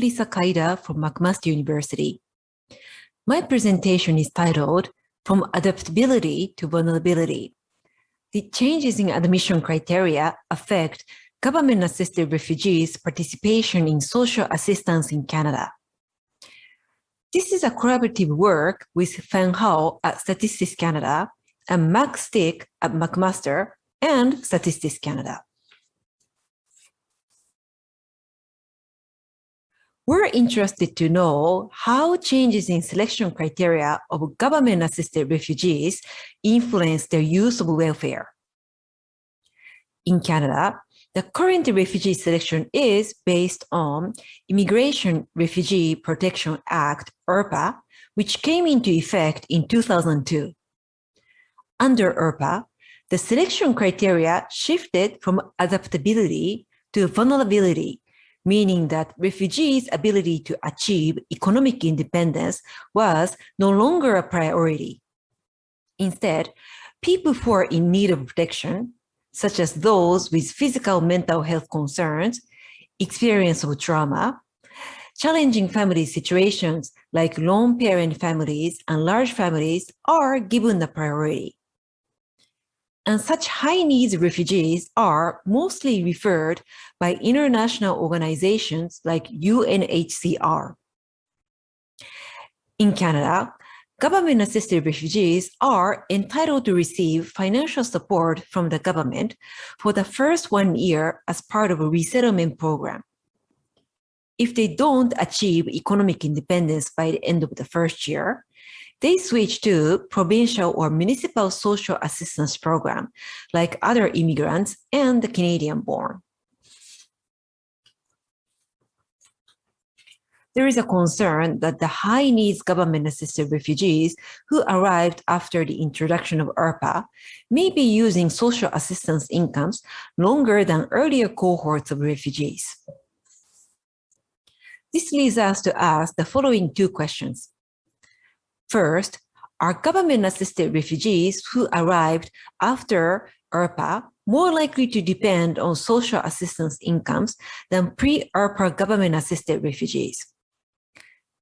Lisa Kaida from McMaster University. My presentation is titled From Adaptability to Vulnerability. The changes in admission criteria affect government-assisted refugees' participation in social assistance in Canada. This is a collaborative work with Fan Hao at Statistics Canada and Max Stick at McMaster and Statistics Canada. We're interested to know how changes in selection criteria of government-assisted refugees influence their use of welfare. In Canada, the current refugee selection is based on Immigration Refugee Protection Act, IRPA, which came into effect in 2002. Under IRPA, the selection criteria shifted from adaptability to vulnerability, meaning that refugees' ability to achieve economic independence was no longer a priority. Instead, people who are in need of protection, such as those with physical mental health concerns, experience of trauma, challenging family situations like lone parent families and large families are given a priority. And such high-needs refugees are mostly referred by international organizations like UNHCR. In Canada, government-assisted refugees are entitled to receive financial support from the government for the first 1 year as part of a resettlement program. If they don't achieve economic independence by the end of the first year, they switch to provincial or municipal social assistance program, like other immigrants and the Canadian-born. There is a concern that the high-needs government-assisted refugees who arrived after the introduction of IRPA may be using social assistance incomes longer than earlier cohorts of refugees. This leads us to ask the following two questions. First, are government-assisted refugees who arrived after IRPA more likely to depend on social assistance incomes than pre-IRPA government-assisted refugees?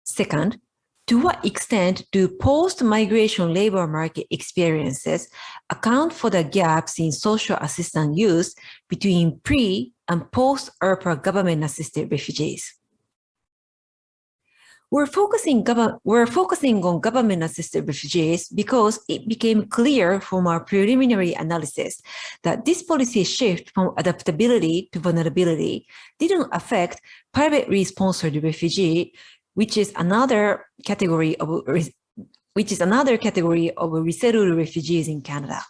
Second, to what extent do post-migration labor market experiences account for the gaps in social assistance use between pre- and post-IRPA government-assisted refugees? We're focusing on government-assisted refugees because it became clear from our preliminary analysis that this policy shift from adaptability to vulnerability didn't affect privately sponsored refugee, which is another category of resettled refugees in Canada.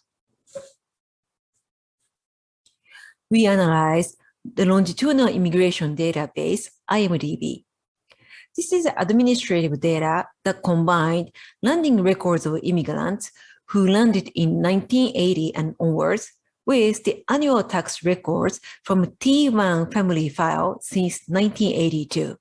We analyzed the longitudinal immigration database, IMDb. This is administrative data that combined landing records of immigrants who landed in 1980 and onwards with the annual tax records from T1 family file since 1982.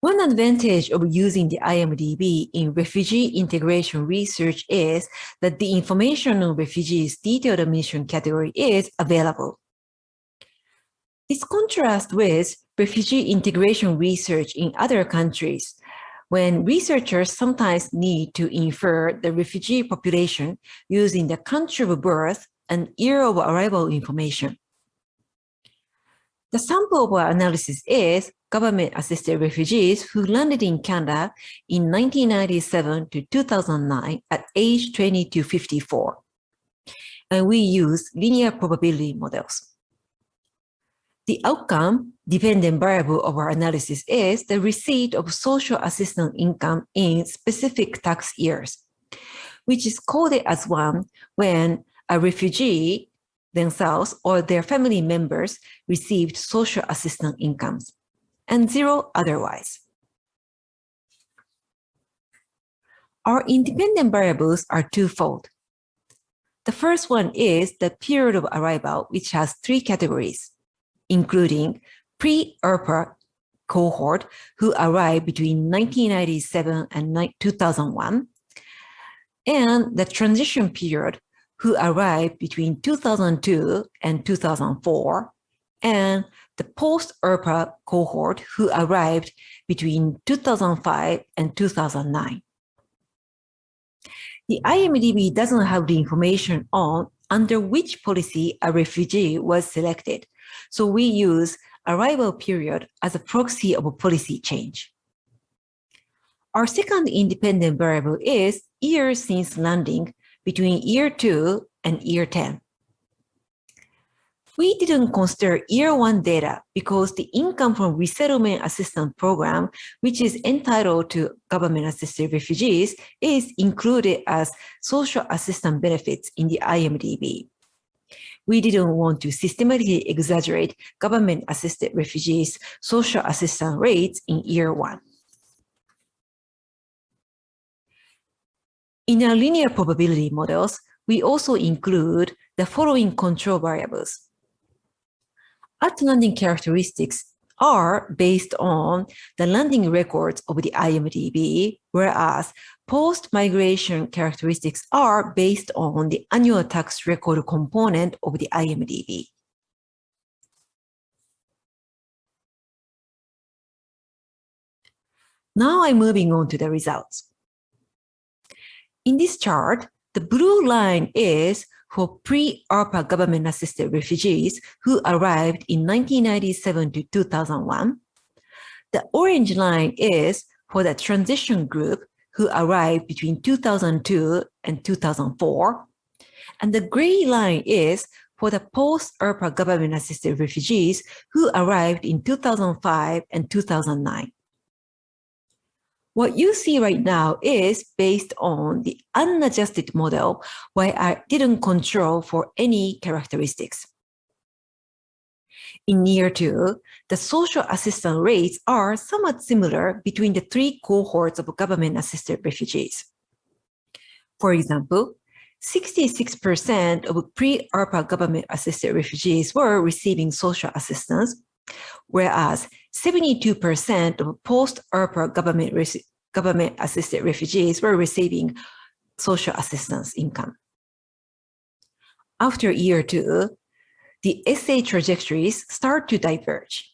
One advantage of using the IMDb in refugee integration research is that the information on refugees' detailed admission category is available. This contrasts with refugee integration research in other countries, when researchers sometimes need to infer the refugee population using the country of birth and year of arrival information. The sample of our analysis is government-assisted refugees who landed in Canada in 1997 to 2009 at age 20 to 54. And we use linear probability models. The outcome-dependent variable of our analysis is the receipt of social assistance income in specific tax years, which is coded as 1 when a refugee themselves or their family members received social assistance incomes, and 0 otherwise. Our independent variables are twofold. The first one is the period of arrival, which has 3 categories, including pre-IRPA cohort who arrived between 1997 and 2001, and the transition period who arrived between 2002 and 2004, and the post-ERPA cohort who arrived between 2005 and 2009. The IMDb doesn't have the information on under which policy a refugee was selected, so we use arrival period as a proxy of a policy change. Our second independent variable is years since landing between year 2 and year 10. We didn't consider year 1 data because the income from resettlement assistance program, which is entitled to government-assisted refugees, is included as social assistance benefits in the IMDb. We didn't want to systematically exaggerate government-assisted refugees' social assistance rates in year 1. In our linear probability models, we also include the following control variables. At landing characteristics are based on the landing records of the IMDb, whereas post-migration characteristics are based on the annual tax record component of the IMDb. Now I'm moving on to the results. In this chart, the blue line is for pre-ARPA government-assisted refugees who arrived in 1997 to 2001. The orange line is for the transition group who arrived between 2002 and 2004. And the gray line is for the post-ARPA government-assisted refugees who arrived in 2005 and 2009. What you see right now is based on the unadjusted model where I didn't control for any characteristics. In year 2, the social assistance rates are somewhat similar between the 3 cohorts of government-assisted refugees. For example, 66% of pre-ARPA government-assisted refugees were receiving social assistance, whereas 72% of post-ARPA government-assisted refugees were receiving social assistance income. After year 2, the SA trajectories start to diverge.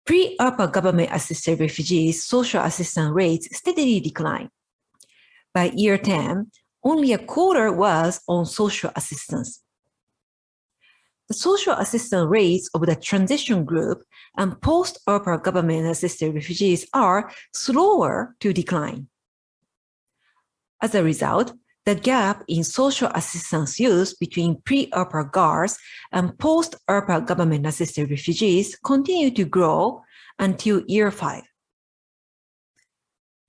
Pre-ARPA government-assisted refugees' social assistance rates steadily decline. By year 10, only a quarter was on social assistance. The social assistance rates of the transition group and post-ARPA government-assisted refugees are slower to decline. As a result, the gap in social assistance use between pre-ARPA GARs and post-ARPA government-assisted refugees continue to grow until year 5.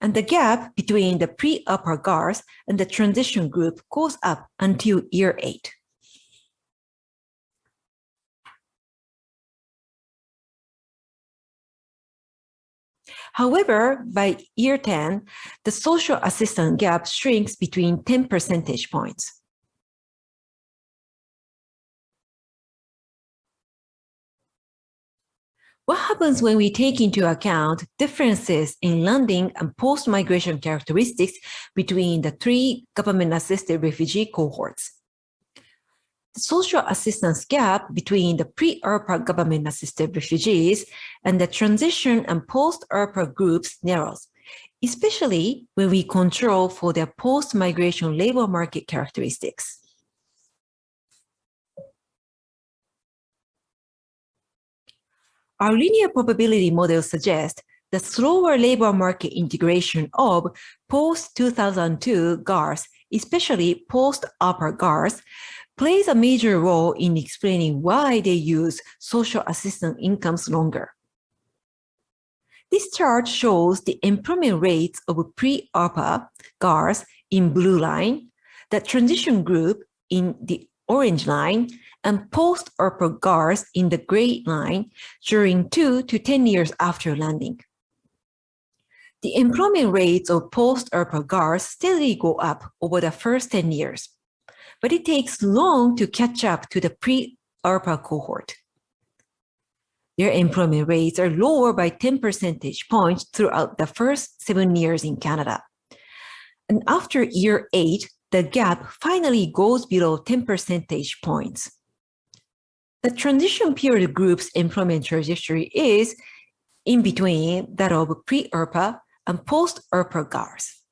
And the gap between the pre-ARPA GARs and the transition group goes up until year 8. However, by year 10, the social assistance gap shrinks between 10 percentage points. What happens when we take into account differences in landing and post-migration characteristics between the 3 government-assisted refugee cohorts? The social assistance gap between the pre-ARPA government-assisted refugees and the transition and post-ARPA groups narrows, especially when we control for their post-migration labor market characteristics. Our linear probability model suggests the slower labor market integration of post-2002 GARs, especially post-ARPA GARs, plays a major role in explaining why they use social assistance incomes longer. This chart shows the employment rates of pre-ARPA GARs in blue line, the transition group in the orange line, and post-ARPA GARs in the gray line during 2 to 10 years after landing. The employment rates of post-ARPA GARs steadily go up over the first 10 years, but it takes long to catch up to the pre-ARPA cohort. Their employment rates are lower by 10 percentage points throughout the first 7 years in Canada. And after year 8, the gap finally goes below 10 percentage points. The transition period group's employment trajectory is in between that of pre-ERPA and post-ERPA GARs.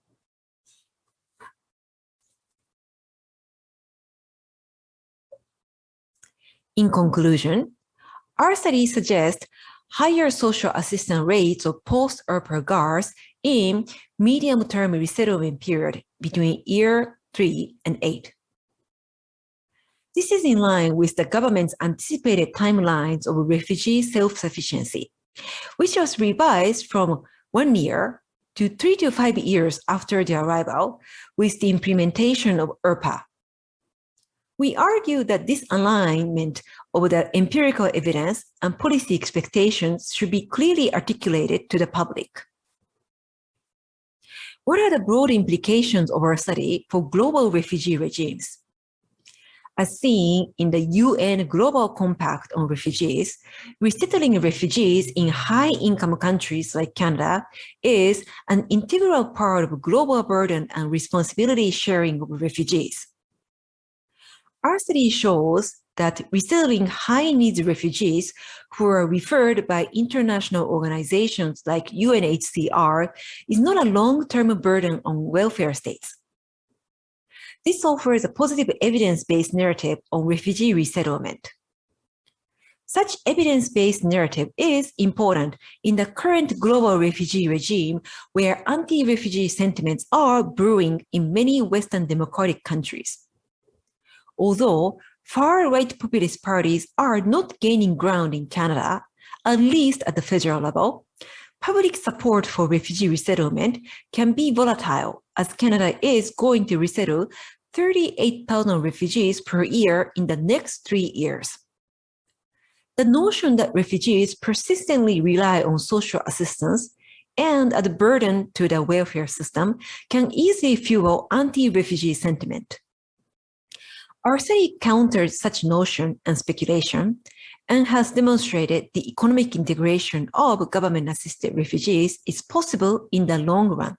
In conclusion, our study suggests higher social assistance rates of post-ERPA GARs in medium-term resettlement period between year 3 and 8. This is in line with the government's anticipated timelines of refugee self-sufficiency, which was revised from 1 year to 3 to 5 years after their arrival with the implementation of ERPA. We argue that this alignment of the empirical evidence and policy expectations should be clearly articulated to the public. What are the broad implications of our study for global refugee regimes? As seen in the UN Global Compact on Refugees, resettling refugees in high-income countries like Canada is an integral part of global burden and responsibility sharing of refugees. Our study shows that resettling high-needs refugees who are referred by international organizations like UNHCR is not a long-term burden on welfare states. This offers a positive evidence-based narrative on refugee resettlement. Such evidence-based narrative is important in the current global refugee regime where anti-refugee sentiments are brewing in many Western democratic countries. Although far-right populist parties are not gaining ground in Canada, at least at the federal level, public support for refugee resettlement can be volatile as Canada is going to resettle 38,000 refugees per year in the next 3 years. The notion that refugees persistently rely on social assistance and are a burden to the welfare system can easily fuel anti-refugee sentiment. Our study counters such notion and speculation and has demonstrated the economic integration of government-assisted refugees is possible in the long run.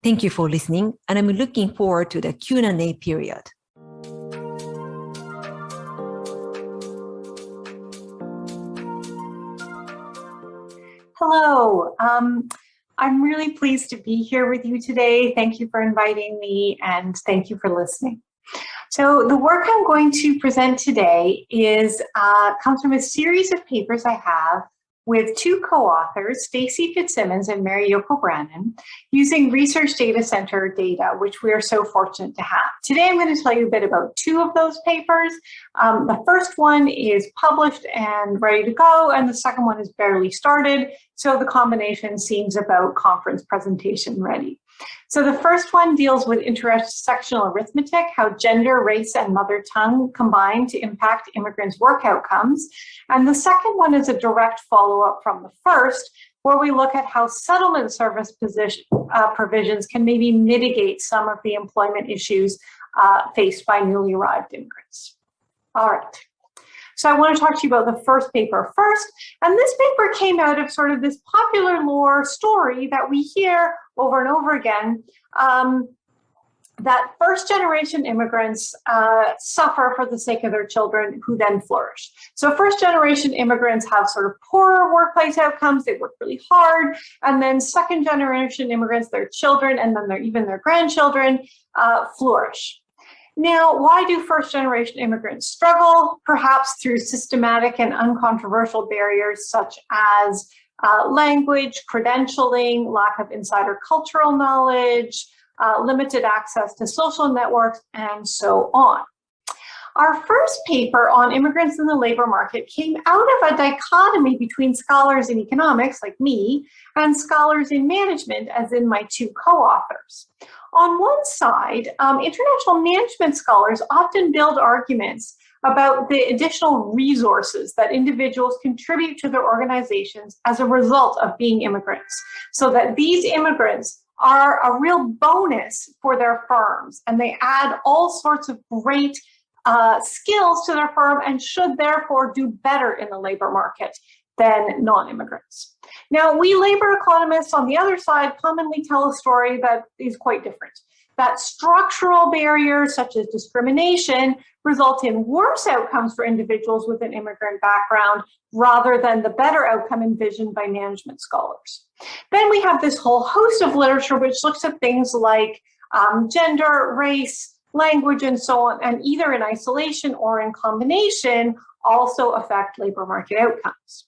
Thank you for listening, and I'm looking forward to the Q&A period. Hello. I'm really pleased to be here with you today. Thank you for inviting me, and thank you for listening. So the work I'm going to present today comes from a series of papers I have with two co-authors, Stacey Fitzsimmons and Mary Yoko Brannon, using research data center data, which we are so fortunate to have. Today, I'm going to tell you a bit about two of those papers. The first one is published and ready to go, and the second one is barely started. So the combination seems about conference presentation ready. So the first one deals with intersectional arithmetic, how gender, race, and mother tongue combine to impact immigrants' work outcomes. And the second one is a direct follow-up from the first, where we look at how settlement service provisions can maybe mitigate some of the employment issues faced by newly arrived immigrants. All right. So I want to talk to you about the first paper first. And this paper came out of sort of this popular lore story that we hear over and over again, that first-generation immigrants suffer for the sake of their children who then flourish. So first-generation immigrants have sort of poorer workplace outcomes, they work really hard, and then second-generation immigrants, their children, and then even their grandchildren flourish. Now, why do first-generation immigrants struggle? Perhaps through systematic and uncontroversial barriers such as language, credentialing, lack of insider cultural knowledge, limited access to social networks, and so on. Our first paper on immigrants in the labor market came out of a dichotomy between scholars in economics, like me, and scholars in management, as in my two co-authors. On one side, international management scholars often build arguments about the additional resources that individuals contribute to their organizations as a result of being immigrants, so that these immigrants are a real bonus for their firms, and they add all sorts of great skills to their firm and should therefore do better in the labor market than non-immigrants. Now, we labor economists on the other side commonly tell a story that is quite different. that structural barriers such as discrimination result in worse outcomes for individuals with an immigrant background rather than the better outcome envisioned by management scholars. Then we have this whole host of literature which looks at things like gender, race, language, and so on, and either in isolation or in combination also affect labor market outcomes.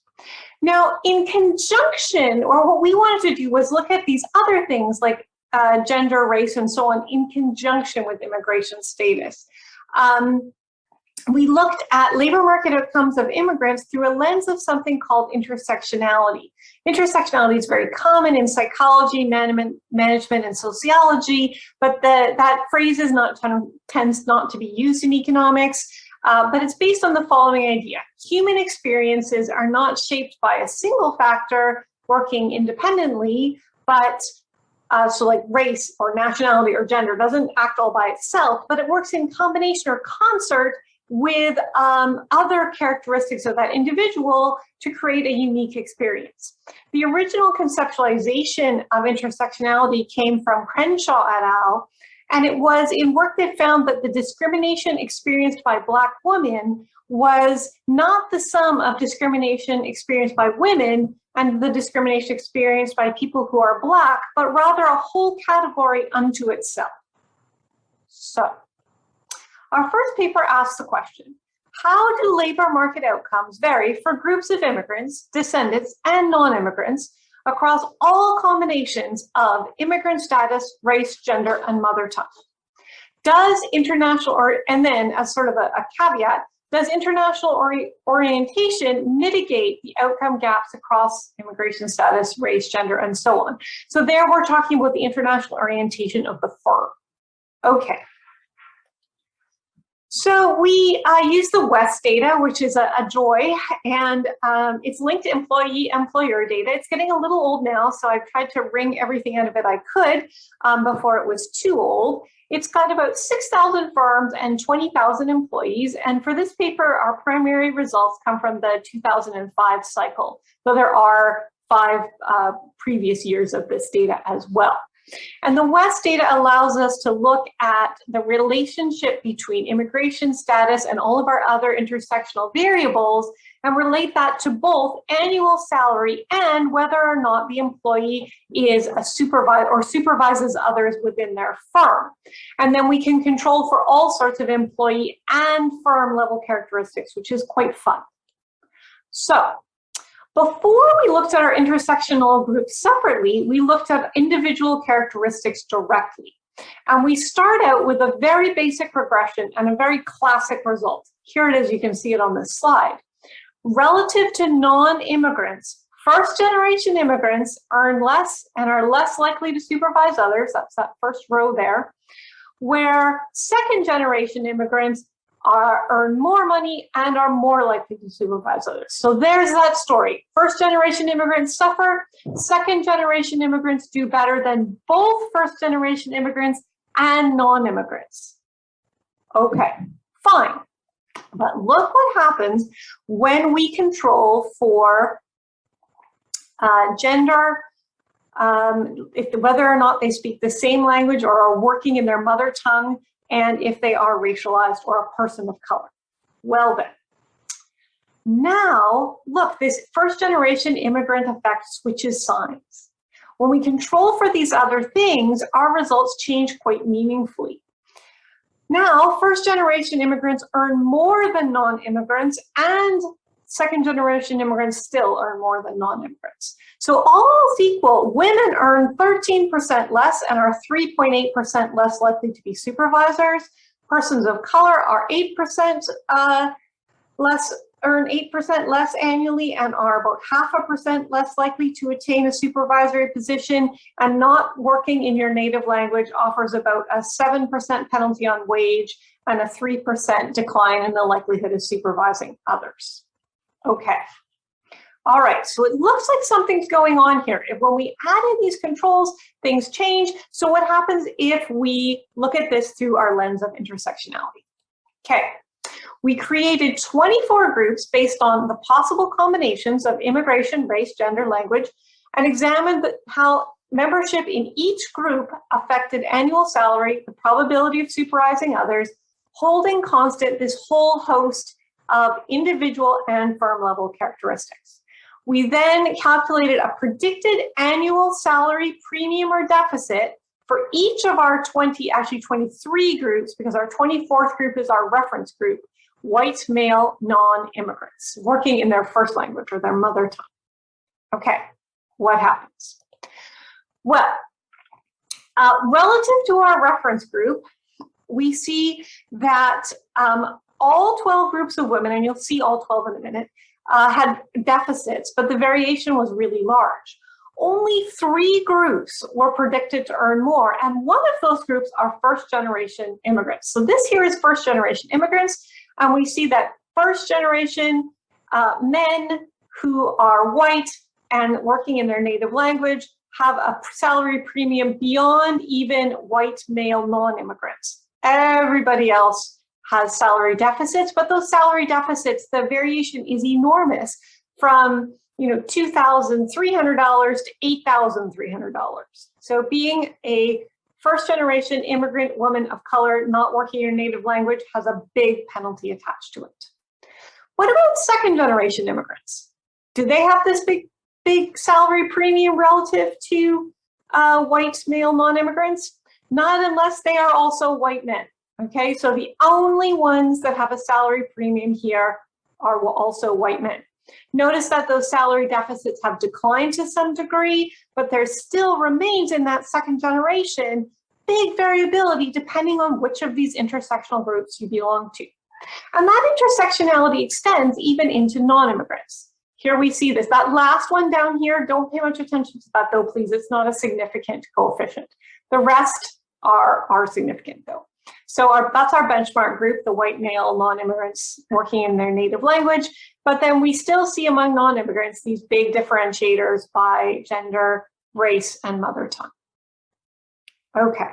Now, in conjunction, or what we wanted to do was look at these other things like gender, race, and so on in conjunction with immigration status. We looked at labor market outcomes of immigrants through a lens of something called intersectionality. Intersectionality is very common in psychology, management, and sociology, but that phrase tends not to be used in economics. But it's based on the following idea. Human experiences are not shaped by a single factor working independently, but so like race or nationality or gender doesn't act all by itself, but it works in combination or concert with other characteristics of that individual to create a unique experience. The original conceptualization of intersectionality came from Crenshaw et al., and it was in work that found that the discrimination experienced by Black women was not the sum of discrimination experienced by women and the discrimination experienced by people who are Black, but rather a whole category unto itself. So, our first paper asks the question, how do labor market outcomes vary for groups of immigrants, descendants, and non-immigrants across all combinations of immigrant status, race, gender, and mother tongue? Does international, and then as sort of a caveat, does international orientation mitigate the outcome gaps across immigration status, race, gender, and so on? So there we're talking about the international orientation of the firm. Okay. So we use the WEST data, which is a joy, and it's linked to employee-employer data. It's getting a little old now, so I've tried to wring everything out of it I could before it was too old. It's got about 6,000 firms and 20,000 employees, and for this paper, our primary results come from the 2005 cycle. So there are 5 previous years of this data as well. And the WEST data allows us to look at the relationship between immigration status and all of our other intersectional variables and relate that to both annual salary and whether or not the employee is a supervisor or supervises others within their firm. And then we can control for all sorts of employee and firm level characteristics, which is quite fun. So, before we looked at our intersectional groups separately, we looked at individual characteristics directly. And we start out with a very basic regression and a very classic result. Here it is, you can see it on this slide. Relative to non-immigrants, first-generation immigrants earn less and are less likely to supervise others. That's that first row there. Where second-generation immigrants earn more money and are more likely to supervise others. So there's that story. First-generation immigrants suffer. Second-generation immigrants do better than both first-generation immigrants and non-immigrants. Okay, fine. But look what happens when we control for gender, whether or not they speak the same language or are working in their mother tongue, and if they are racialized or a person of color. Well then, now look, this first generation immigrant effect switches signs. When we control for these other things, our results change quite meaningfully. Now, first generation immigrants earn more than non-immigrants, and second generation immigrants still earn more than non-immigrants. So all else equal, women earn 13% less and are 3.8% less likely to be supervisors. Persons of color are 8% earn 8% less annually and are about 0.5% less likely to attain a supervisory position, and not working in your native language offers about a 7% penalty on wage and a 3% decline in the likelihood of supervising others. Okay. All right, so it looks like something's going on here. When we add in these controls, things change. So what happens if we look at this through our lens of intersectionality? Okay, we created 24 groups based on the possible combinations of immigration, race, gender, language, and examined how membership in each group affected annual salary, the probability of supervising others, holding constant this whole host of individual and firm level characteristics. We then calculated a predicted annual salary premium or deficit for each of our 23 groups, because our 24th group is our reference group, white male non-immigrants working in their first language or their mother tongue. Okay, what happens? Well, relative to our reference group, we see that all 12 groups of women, and you'll see all 12 in a minute, had deficits, but the variation was really large. Only 3 groups were predicted to earn more, and one of those groups are first-generation immigrants. So this here is first-generation immigrants, and we see that first-generation men who are white and working in their native language have a salary premium beyond even white male non-immigrants. Everybody else has salary deficits, but those salary deficits, the variation is enormous from $2,300 to $8,300. So being a first-generation immigrant woman of color not working in your native language has a big penalty attached to it. What about second-generation immigrants? Do they have this big salary premium relative to white male non-immigrants? Not unless they are also white men. Okay, so the only ones that have a salary premium here are also white men. Notice that those salary deficits have declined to some degree, but there still remains in that second generation big variability depending on which of these intersectional groups you belong to. And that intersectionality extends even into non-immigrants. Here we see this. That last one down here, don't pay much attention to that though, please. It's not a significant coefficient. The rest are significant though. So that's our benchmark group, the white male non-immigrants working in their native language. But then we still see among non-immigrants these big differentiators by gender, race, and mother tongue. Okay.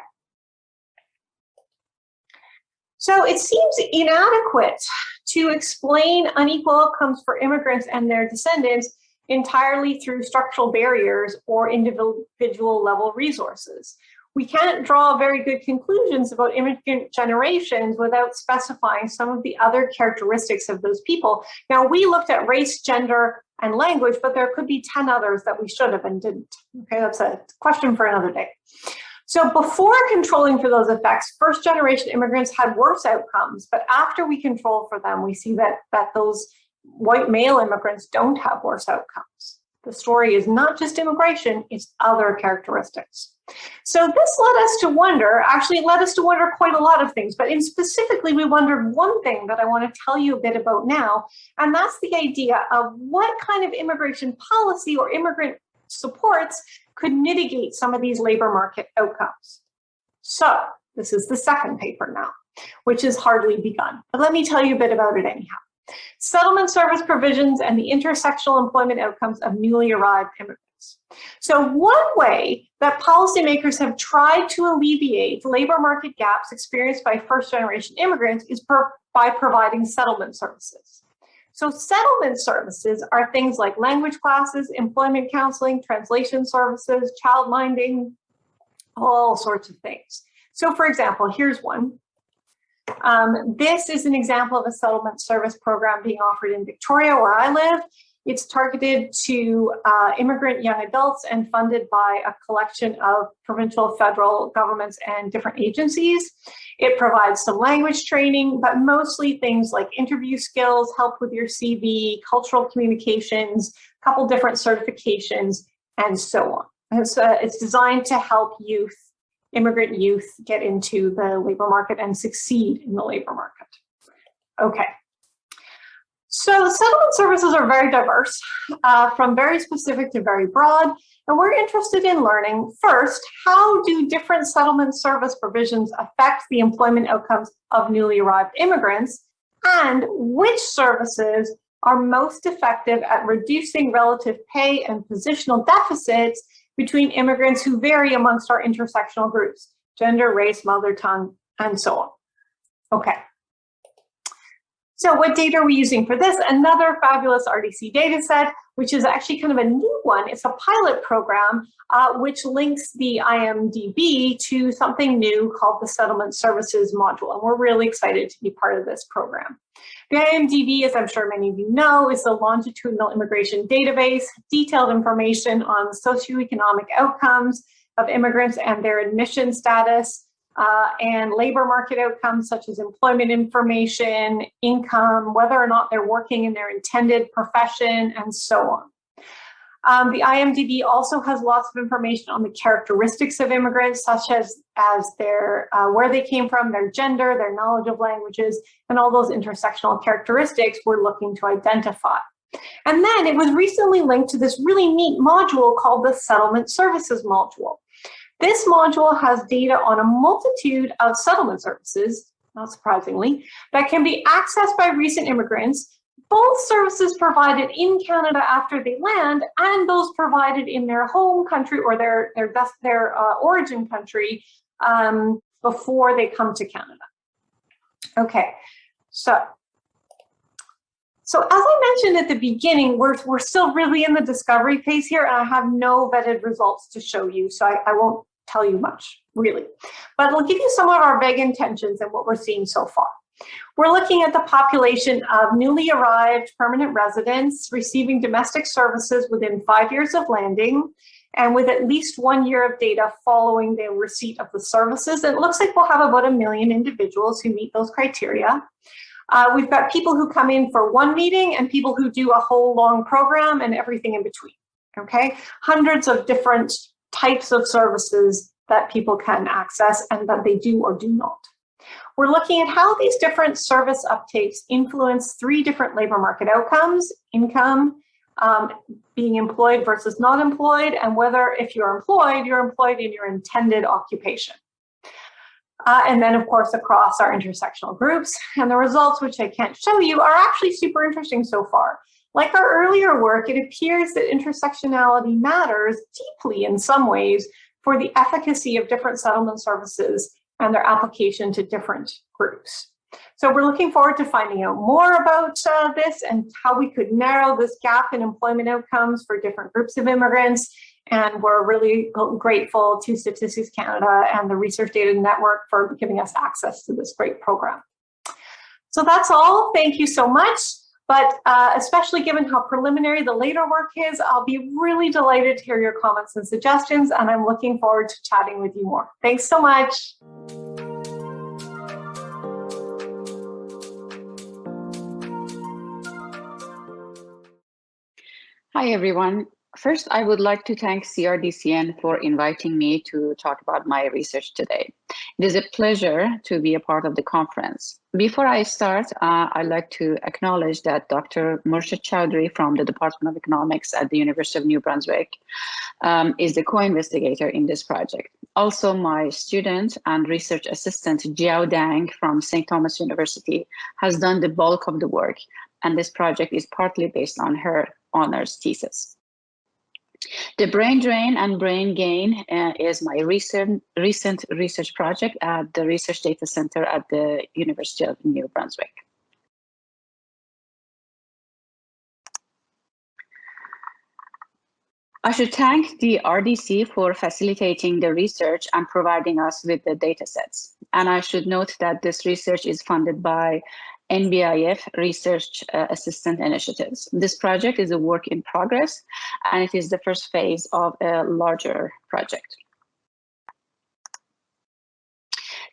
So it seems inadequate to explain unequal outcomes for immigrants and their descendants entirely through structural barriers or individual level resources. We can't draw very good conclusions about immigrant generations without specifying some of the other characteristics of those people. Now, we looked at race, gender, and language, but there could be 10 others that we should have and didn't. Okay, that's a question for another day. So before controlling for those effects, first-generation immigrants had worse outcomes, but after we control for them, we see that those white male immigrants don't have worse outcomes. The story is not just immigration, it's other characteristics. So this led us to wonder quite a lot of things, but specifically we wondered one thing that I want to tell you a bit about now, and that's the idea of what kind of immigration policy or immigrant supports could mitigate some of these labor market outcomes. So this is the second paper now, which is hardly begun, but let me tell you a bit about it anyhow. Settlement service provisions and the intersectional employment outcomes of newly arrived immigrants. So one way that policymakers have tried to alleviate labor market gaps experienced by first-generation immigrants is by providing settlement services. So settlement services are things like language classes, employment counseling, translation services, child minding, all sorts of things. So for example, here's one. This is an example of a settlement service program being offered in Victoria, where I live. It's targeted to immigrant young adults and funded by a collection of provincial, federal governments and different agencies. It provides some language training, but mostly things like interview skills, help with your CV, cultural communications, a couple different certifications, and so on. And so it's designed to help immigrant youth get into the labor market and succeed in the labor market. Okay. So settlement services are very diverse, from very specific to very broad, and we're interested in learning first, how do different settlement service provisions affect the employment outcomes of newly arrived immigrants, and which services are most effective at reducing relative pay and positional deficits between immigrants who vary amongst our intersectional groups, gender, race, mother tongue, and so on. Okay. So what data are we using for this? Another fabulous RDC data set, which is actually kind of a new one. It's a pilot program which links the IMDb to something new called the Settlement Services module. And we're really excited to be part of this program. The IMDb, as I'm sure many of you know, is a longitudinal immigration database, detailed information on socioeconomic outcomes of immigrants and their admission status, and labor market outcomes such as employment information, income, whether or not they're working in their intended profession, and so on. The IMDb also has lots of information on the characteristics of immigrants, such as their where they came from, their gender, their knowledge of languages, and all those intersectional characteristics we're looking to identify. And then it was recently linked to this really neat module called the Settlement Services module. This module has data on a multitude of settlement services, not surprisingly, that can be accessed by recent immigrants, both services provided in Canada after they land and those provided in their home country or their origin country before they come to Canada. Okay, so as I mentioned at the beginning, we're still really in the discovery phase here, and I have no vetted results to show you, so I won't tell you much, really. But we'll give you some of our vague intentions and what we're seeing so far. We're looking at the population of newly arrived permanent residents receiving domestic services within 5 years of landing and with at least 1 year of data following the receipt of the services. And it looks like we'll have about 1 million individuals who meet those criteria. We've got people who come in for one meeting and people who do a whole long program and everything in between, okay? Hundreds of different types of services that people can access and that they do or do not. We're looking at how these different service uptakes influence 3 different labor market outcomes: income, being employed versus not employed, and whether if you're employed in your intended occupation. And then, of course, across our intersectional groups. And the results, which I can't show you, are actually super interesting so far. Like our earlier work, it appears that intersectionality matters deeply in some ways for the efficacy of different settlement services and their application to different groups. So we're looking forward to finding out more about this and how we could narrow this gap in employment outcomes for different groups of immigrants. And we're really grateful to Statistics Canada and the Research Data Network for giving us access to this great program. So that's all. Thank you so much. But especially given how preliminary the later work is, I'll be really delighted to hear your comments and suggestions, and I'm looking forward to chatting with you more. Thanks so much. Hi, everyone. First, I would like to thank CRDCN for inviting me to talk about my research today. It is a pleasure to be a part of the conference. Before I start, I'd like to acknowledge that Dr. Murshid Chowdhury from the Department of Economics at the University of New Brunswick is the co-investigator in this project. Also, my student and research assistant, Jiao Dang from St. Thomas University, has done the bulk of the work, and this project is partly based on her honors thesis. The Brain Drain and Brain Gain is my recent research project at the Research Data Center at the University of New Brunswick. I should thank the RDC for facilitating the research and providing us with the data sets. And I should note that this research is funded by NBIF Research Assistant Initiatives. This project is a work in progress, and it is the first phase of a larger project.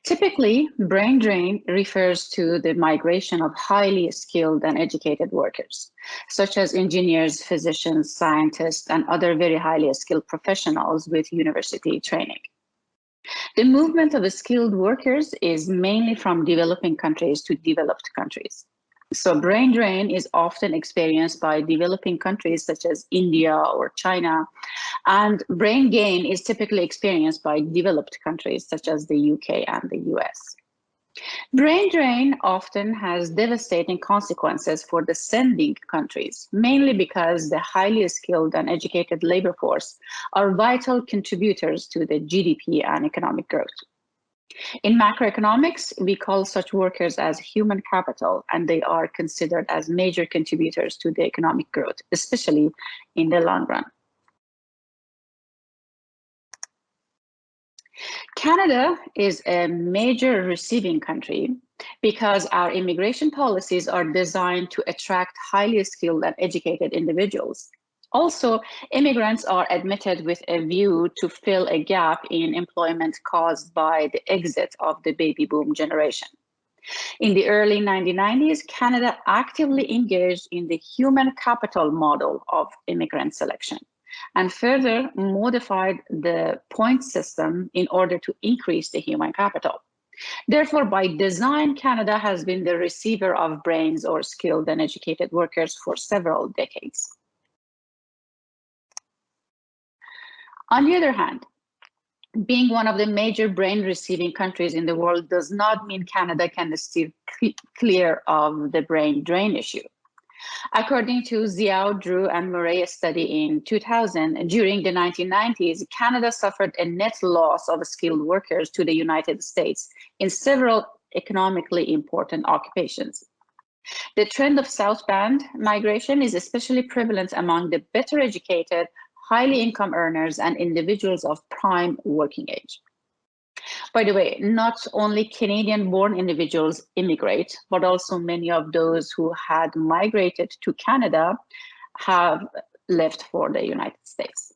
Typically, brain drain refers to the migration of highly skilled and educated workers, such as engineers, physicians, scientists, and other very highly skilled professionals with university training. The movement of skilled workers is mainly from developing countries to developed countries. So brain drain is often experienced by developing countries such as India or China, and brain gain is typically experienced by developed countries such as the UK and the US. Brain drain often has devastating consequences for the sending countries, mainly because the highly skilled and educated labor force are vital contributors to the GDP and economic growth. In macroeconomics, we call such workers as human capital, and they are considered as major contributors to the economic growth, especially in the long run. Canada is a major receiving country because our immigration policies are designed to attract highly skilled and educated individuals. Also, immigrants are admitted with a view to fill a gap in employment caused by the exit of the baby boom generation. In the early 1990s, Canada actively engaged in the human capital model of immigrant selection and further modified the point system in order to increase the human capital. Therefore, by design, Canada has been the receiver of brains or skilled and educated workers for several decades. On the other hand, being one of the major brain receiving countries in the world does not mean Canada can steer clear of the brain drain issue. According to Xiao, Drew, and Murray study in 2000, during the 1990s, Canada suffered a net loss of skilled workers to the United States in several economically important occupations. The trend of southbound migration is especially prevalent among the better educated, highly income earners and individuals of prime working age. By the way, not only Canadian-born individuals immigrate, but also many of those who had migrated to Canada have left for the United States.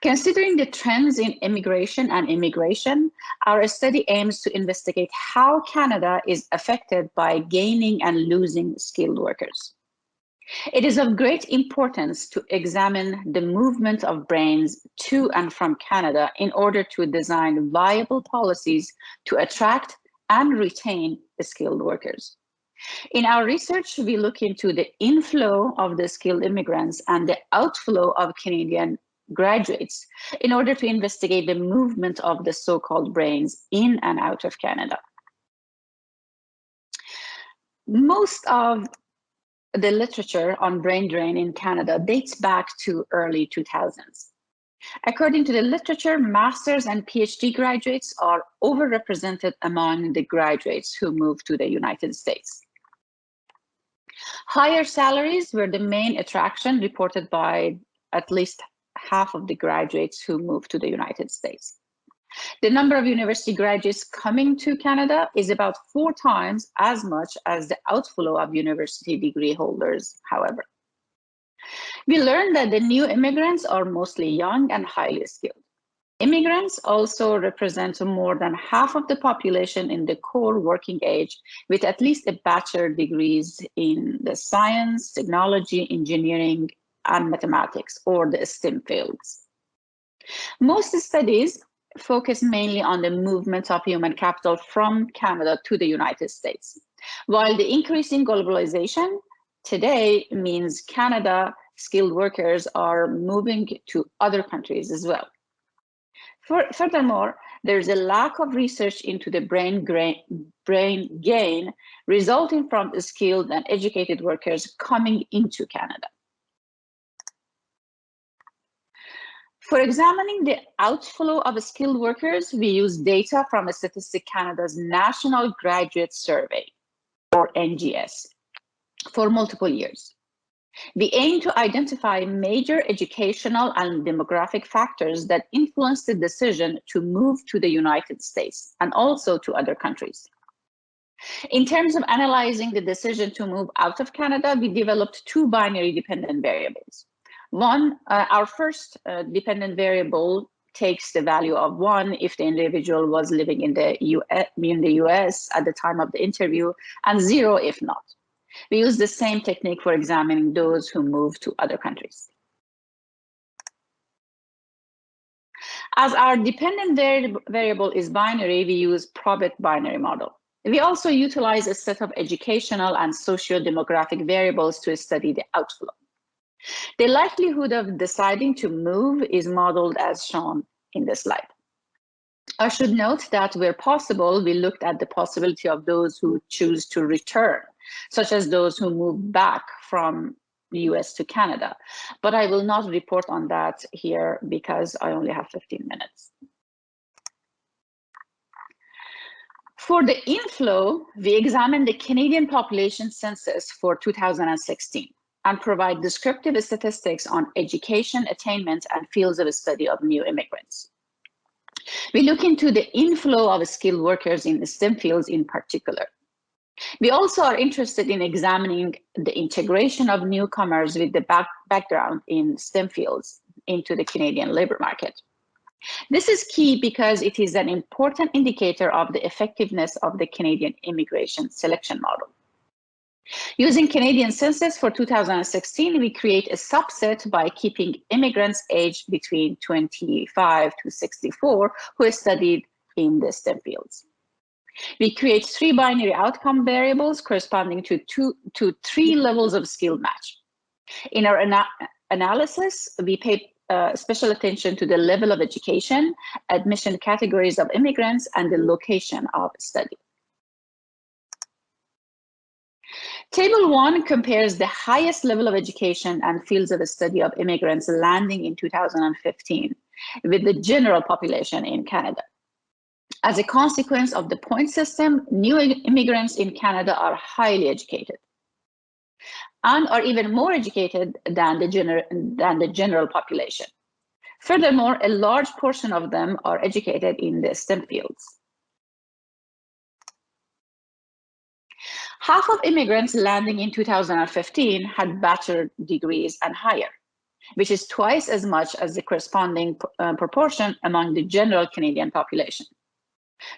Considering the trends in immigration and immigration, our study aims to investigate how Canada is affected by gaining and losing skilled workers. It is of great importance to examine the movement of brains to and from Canada in order to design viable policies to attract and retain the skilled workers. In our research, we look into the inflow of the skilled immigrants and the outflow of Canadian graduates in order to investigate the movement of the so-called brains in and out of Canada. Most of the literature on brain drain in Canada dates back to early 2000s. According to the literature, master's and PhD graduates are overrepresented among the graduates who move to the United States. Higher salaries were the main attraction reported by at least half of the graduates who moved to the United States. The number of university graduates coming to Canada is about 4 times as much as the outflow of university degree holders, however. We learned that the new immigrants are mostly young and highly skilled. Immigrants also represent more than half of the population in the core working age with at least a bachelor's degrees in the science, technology, engineering, and mathematics, or the STEM fields. Most studies focus mainly on the movement of human capital from Canada to the United States, while the increasing globalization today means Canada skilled workers are moving to other countries as well. Furthermore, there's a lack of research into the brain gain resulting from skilled and educated workers coming into Canada. For examining the outflow of skilled workers, we use data from Statistics Canada's National Graduate Survey, or NGS, for multiple years. We aim to identify major educational and demographic factors that influence the decision to move to the United States and also to other countries. In terms of analyzing the decision to move out of Canada, we developed 2 binary dependent variables. One, our first dependent variable takes the value of 1 if the individual was living in the US at the time of the interview, and 0 if not. We use the same technique for examining those who move to other countries. As our dependent variable is binary, we use probit binary model. We also utilize a set of educational and socio-demographic variables to study the outflow. The likelihood of deciding to move is modeled as shown in the slide. I should note that where possible, we looked at the possibility of those who choose to return, such as those who move back from the US to Canada. But I will not report on that here because I only have 15 minutes. For the inflow, we examined the Canadian population census for 2016 and provide descriptive statistics on education attainment and fields of study of new immigrants. We look into the inflow of skilled workers in the STEM fields in particular. We also are interested in examining the integration of newcomers with the background in STEM fields into the Canadian labor market. This is key because it is an important indicator of the effectiveness of the Canadian immigration selection model. Using Canadian census for 2016, we create a subset by keeping immigrants aged between 25 to 64 who studied in the STEM fields. We create 3 binary outcome variables corresponding to 3 levels of skill match. In our analysis, we pay special attention to the level of education, admission categories of immigrants, and the location of study. Table 1 compares the highest level of education and fields of study of immigrants landing in 2015 with the general population in Canada. As a consequence of the point system, new immigrants in Canada are highly educated and are even more educated than the general population. Furthermore, a large portion of them are educated in the STEM fields. Half of immigrants landing in 2015 had bachelor degrees and higher, which is twice as much as the corresponding proportion among the general Canadian population.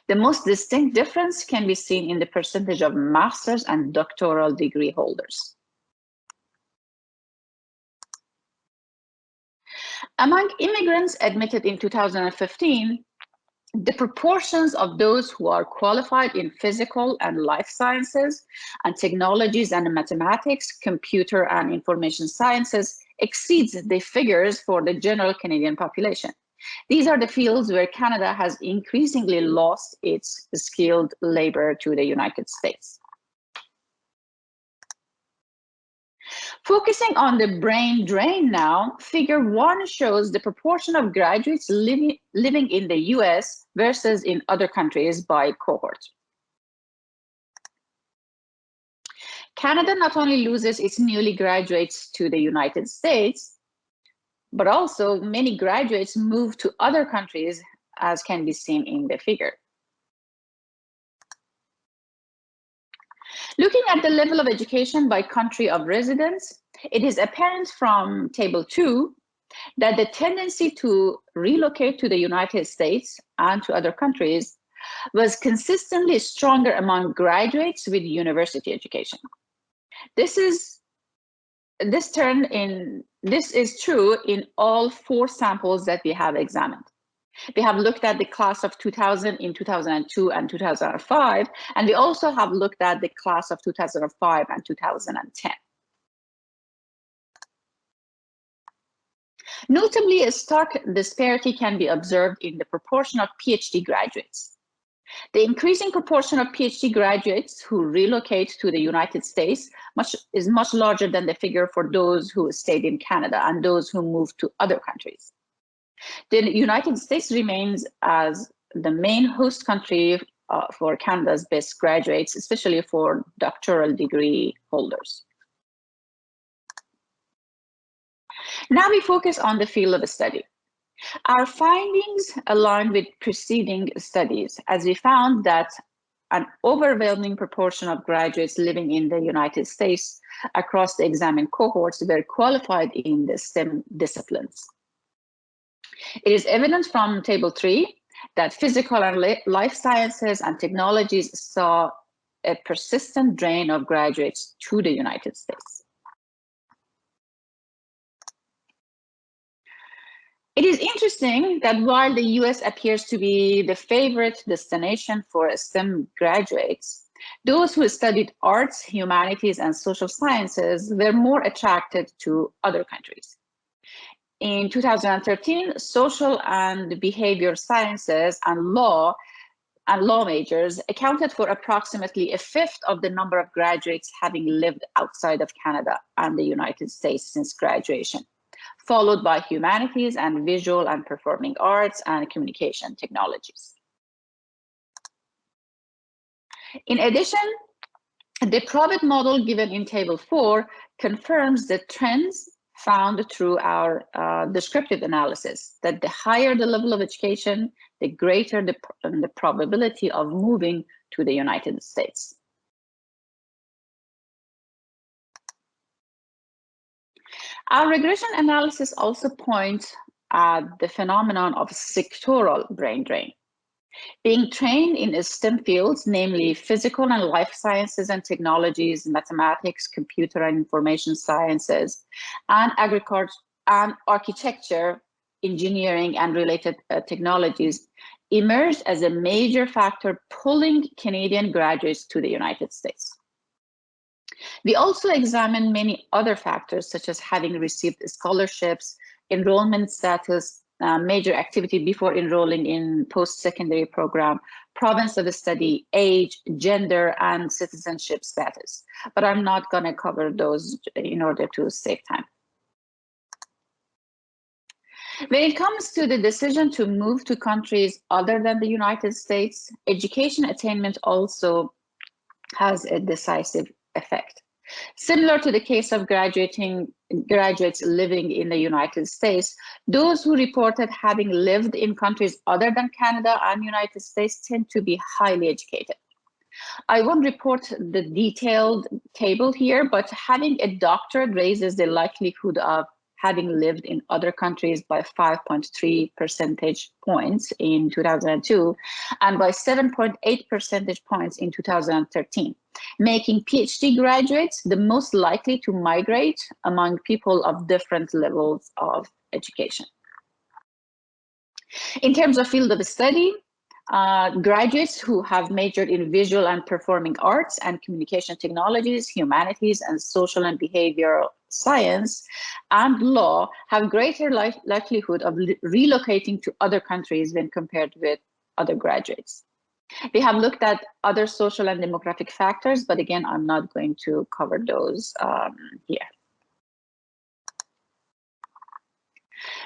The most distinct difference can be seen in the percentage of master's and doctoral degree holders. Among immigrants admitted in 2015, the proportions of those who are qualified in physical and life sciences and technologies and mathematics, computer and information sciences exceeds the figures for the general Canadian population. These are the fields where Canada has increasingly lost its skilled labor to the United States. Focusing on the brain drain now, figure 1 shows the proportion of graduates living in the US versus in other countries by cohort. Canada not only loses its newly graduates to the United States, but also many graduates move to other countries, as can be seen in the figure. Looking at the level of education by country of residence, it is apparent from Table 2 that the tendency to relocate to the United States and to other countries was consistently stronger among graduates with university education. This is true in all 4 samples that we have examined. We have looked at the class of 2000 in 2002 and 2005, and we also have looked at the class of 2005 and 2010. Notably, a stark disparity can be observed in the proportion of PhD graduates. The increasing proportion of PhD graduates who relocate to the United States is much larger than the figure for those who stayed in Canada and those who moved to other countries. The United States remains as the main host country for Canada's best graduates, especially for doctoral degree holders. Now we focus on the field of study. Our findings align with preceding studies, as we found that an overwhelming proportion of graduates living in the United States across the examined cohorts were qualified in the STEM disciplines. It is evident from Table 3 that physical and life sciences and technologies saw a persistent drain of graduates to the United States. It is interesting that while the US appears to be the favorite destination for STEM graduates, those who studied arts, humanities, and social sciences were more attracted to other countries. In 2013, social and behavior sciences and law majors accounted for approximately 1/5 of the number of graduates having lived outside of Canada and the United States since graduation, followed by humanities and visual and performing arts and communication technologies. In addition, the Probit model given in Table 4 confirms the trends found through our descriptive analysis, that the higher the level of education, the greater the probability of moving to the United States. Our regression analysis also points at the phenomenon of sectoral brain drain. Being trained in STEM fields, namely physical and life sciences and technologies, mathematics, computer and information sciences, and agriculture and architecture, engineering and related technologies, emerged as a major factor pulling Canadian graduates to the United States. We also examined many other factors, such as having received scholarships, enrollment status, major activity before enrolling in post-secondary program, province of the study, age, gender, and citizenship status. But I'm not going to cover those in order to save time. When it comes to the decision to move to countries other than the United States, education attainment also has a decisive effect. Similar to the case of graduates living in the United States, those who reported having lived in countries other than Canada and United States tend to be highly educated. I won't report the detailed table here, but having a doctorate raises the likelihood of having lived in other countries by 5.3 percentage points in 2002 and by 7.8 percentage points in 2013, making PhD graduates the most likely to migrate among people of different levels of education. In terms of field of study, graduates who have majored in visual and performing arts and communication technologies, humanities, and social and behavioral science and law have greater likelihood of relocating to other countries when compared with other graduates. We have looked at other social and demographic factors, but again, I'm not going to cover those here.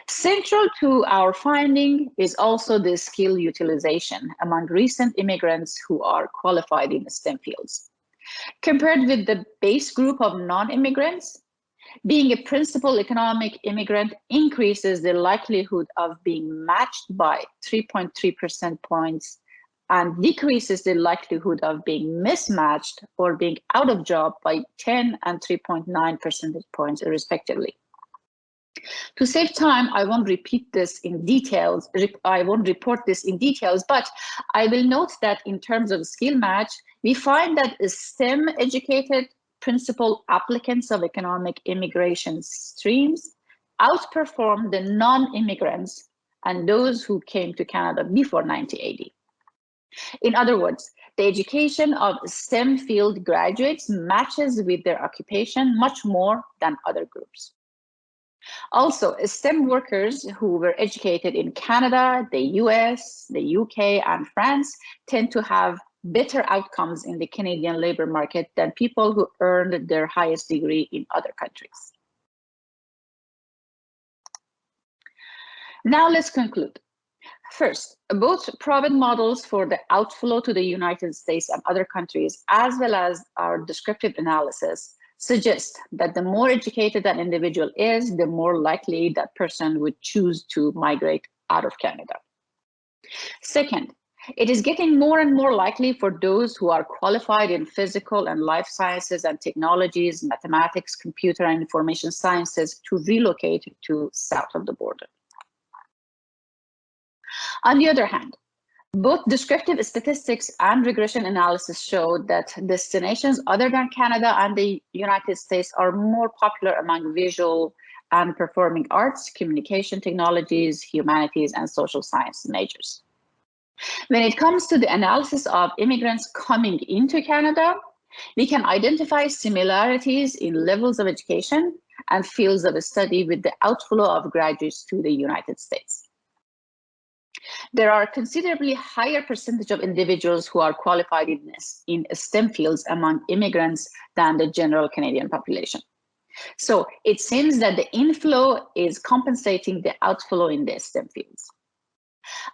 Central to our finding is also the skill utilization among recent immigrants who are qualified in STEM fields. Compared with the base group of non-immigrants, being a principal economic immigrant increases the likelihood of being matched by 3.3 percentage points and decreases the likelihood of being mismatched or being out of job by 10 and 3.9 percentage points respectively. To save time, I won't repeat this in details. I won't report this in details, but I will note that in terms of skill match, we find that STEM educated principal applicants of economic immigration streams outperform the non-immigrants and those who came to Canada before 1980. In other words, the education of STEM field graduates matches with their occupation much more than other groups. Also, STEM workers who were educated in Canada, the US, the UK, and France tend to have better outcomes in the Canadian labor market than people who earned their highest degree in other countries. Now let's conclude. First, both Probit models for the outflow to the United States and other countries, as well as our descriptive analysis, suggest that the more educated that individual is, the more likely that person would choose to migrate out of Canada. Second, it is getting more and more likely for those who are qualified in physical and life sciences and technologies, mathematics, computer and information sciences to relocate to south of the border. On the other hand, both descriptive statistics and regression analysis show that destinations other than Canada and the United States are more popular among visual and performing arts, communication technologies, humanities, and social science majors. When it comes to the analysis of immigrants coming into Canada, we can identify similarities in levels of education and fields of study with the outflow of graduates to the United States. There are considerably higher percentage of individuals who are qualified in STEM fields among immigrants than the general Canadian population. So it seems that the inflow is compensating the outflow in the STEM fields.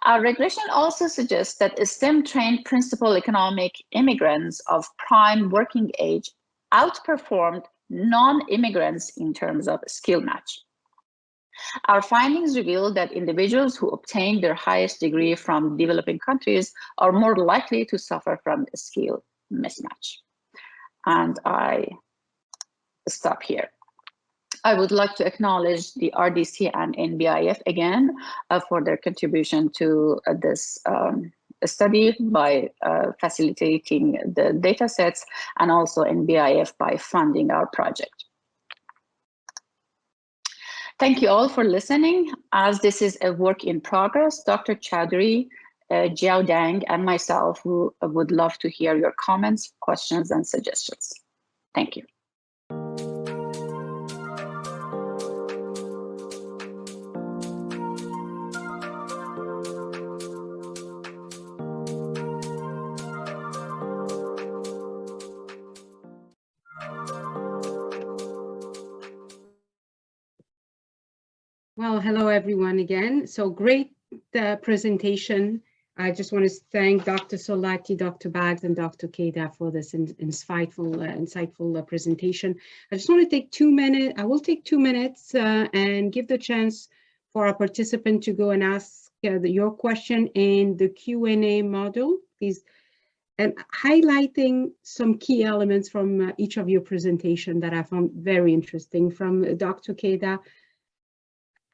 Our regression also suggests that STEM-trained principal economic immigrants of prime working age outperformed non-immigrants in terms of skill match. Our findings reveal that individuals who obtain their highest degree from developing countries are more likely to suffer from a skill mismatch. And I stop here. I would like to acknowledge the RDC and NBIF again for their contribution to this study by facilitating the data sets, and also NBIF by funding our project. Thank you all for listening. As this is a work in progress, Dr. Chowdhury, Jiao Dang, and myself would love to hear your comments, questions, and suggestions. Thank you. Well, hello everyone again. So great presentation. I just want to thank Dr. Solati, Dr. Baggs, and Dr. Keda for this insightful presentation. I just want to take 2 minutes. I will take 2 minutes and give the chance for our participant to go and ask your question in the Q&A module, please, and highlighting some key elements from each of your presentation that I found very interesting. From Dr. Keda,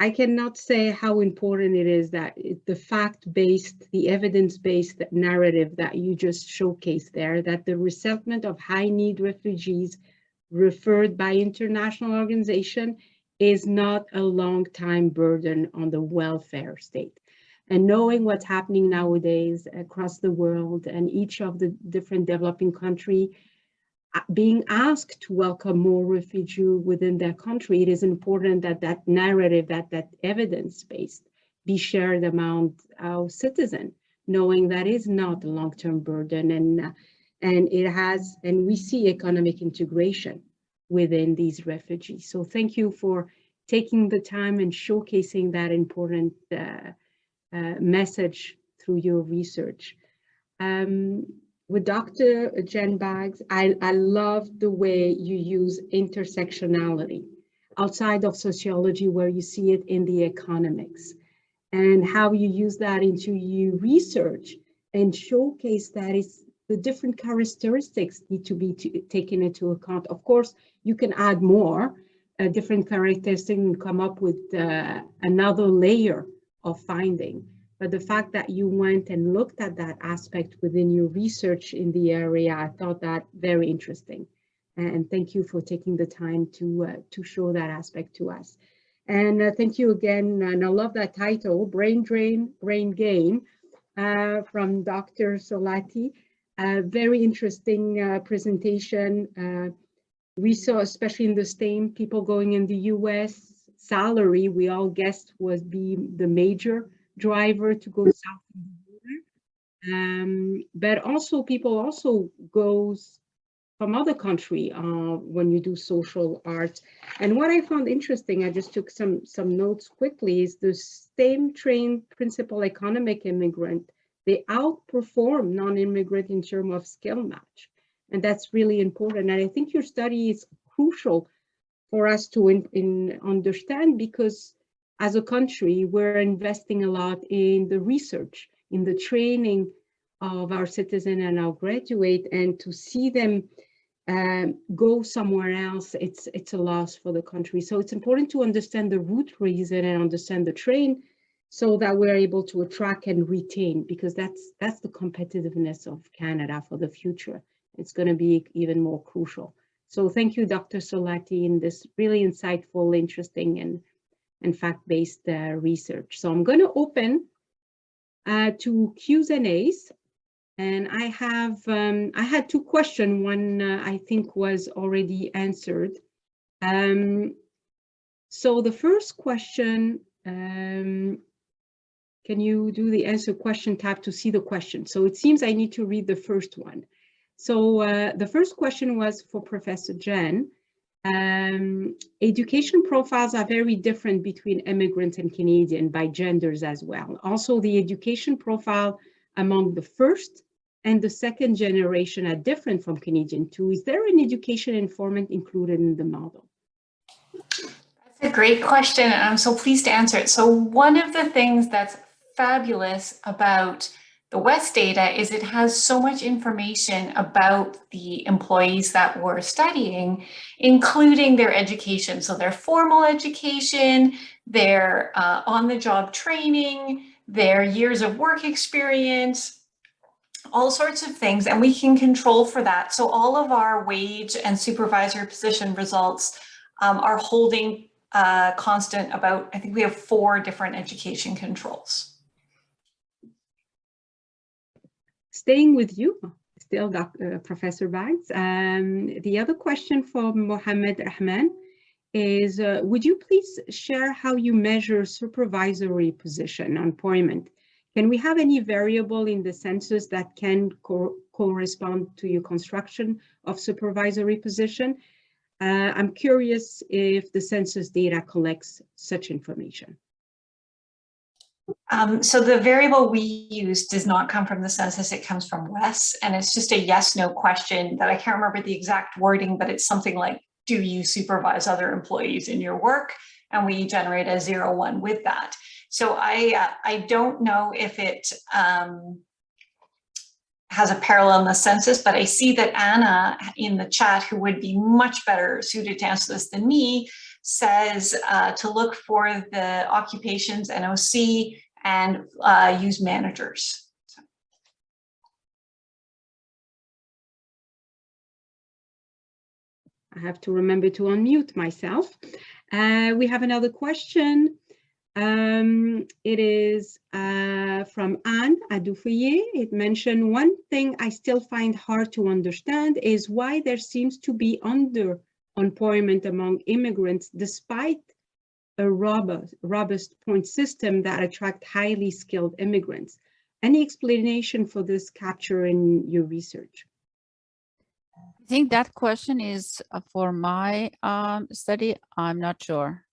I cannot say how important it is that the fact-based, the evidence-based narrative that you just showcased there, that the resettlement of high-need refugees referred by international organization is not a long-time burden on the welfare state. And knowing what's happening nowadays across the world and each of the different developing countries being asked to welcome more refugees within their country, it is important that that narrative, that evidence-based, be shared among our citizens, knowing that is not a long-term burden, and we see economic integration within these refugees. So thank you for taking the time and showcasing that important message through your research. With Dr. Jen Baggs, I love the way you use intersectionality outside of sociology, where you see it in the economics, and how you use that into your research and showcase that it's the different characteristics need to be taken into account. Of course, you can add more different characteristics and come up with another layer of finding. But the fact that you went and looked at that aspect within your research in the area, I thought that very interesting. And thank you for taking the time to show that aspect to us. And thank you again, and I love that title, Brain Drain, Brain Gain, from Dr. Solati. Very interesting presentation. We saw, especially in the STEM, people going in the US, salary, we all guessed was the major driver to go south of the border. But also people also goes from other country when you do social arts. And what I found interesting, I just took some notes quickly, is the STEM trained principal economic immigrant, they outperform non-immigrant in terms of skill match. And that's really important. And I think your study is crucial for us to understand, because as a country, we're investing a lot in the research, in the training of our citizens and our graduates, and to see them go somewhere else, it's a loss for the country. So it's important to understand the root reason and understand the trend, so that we're able to attract and retain, because that's the competitiveness of Canada for the future. It's going to be even more crucial. So thank you, Dr. Solati, in this really insightful, interesting, and fact-based research. So I'm going to open to Q's and A's, and I had two questions. One I think was already answered. So the first question, can you do the answer question tab to see the question? So it seems I need to read the first one. So the first question was for Professor Jen. Education profiles are very different between immigrants and Canadian by genders as well. Also, the education profile among the first and the second generation are different from Canadian too. Is there an education informant included in the model? That's a great question, and I'm so pleased to answer it. So one of the things that's fabulous about the West data is it has so much information about the employees that we're studying, including their education. So their formal education, their on-the-job training, their years of work experience, all sorts of things, and we can control for that. So all of our wage and supervisory position results are holding constant about, I think we have 4 different education controls. Staying with you, still Professor Bags, the other question for Mohammed Rahman is, would you please share how you measure supervisory position employment? Can we have any variable in the census that can correspond to your construction of supervisory position? I'm curious if the census data collects such information. So the variable we use does not come from the census, it comes from WES, and it's just a yes/no question that I can't remember the exact wording, but it's something like, do you supervise other employees in your work? And we generate a 0-1 with that. So I don't know if it has a parallel in the census, but I see that Anna in the chat, who would be much better suited to answer this than me, says to look for the occupations NOC and use managers. So. I have to remember to unmute myself. We have another question. It is from Anne Adoufier. It mentioned, one thing I still find hard to understand is why there seems to be underemployment among immigrants despite a robust point system that attract highly skilled immigrants. Any explanation for this capture in your research? I think that question is for my study. I'm not sure.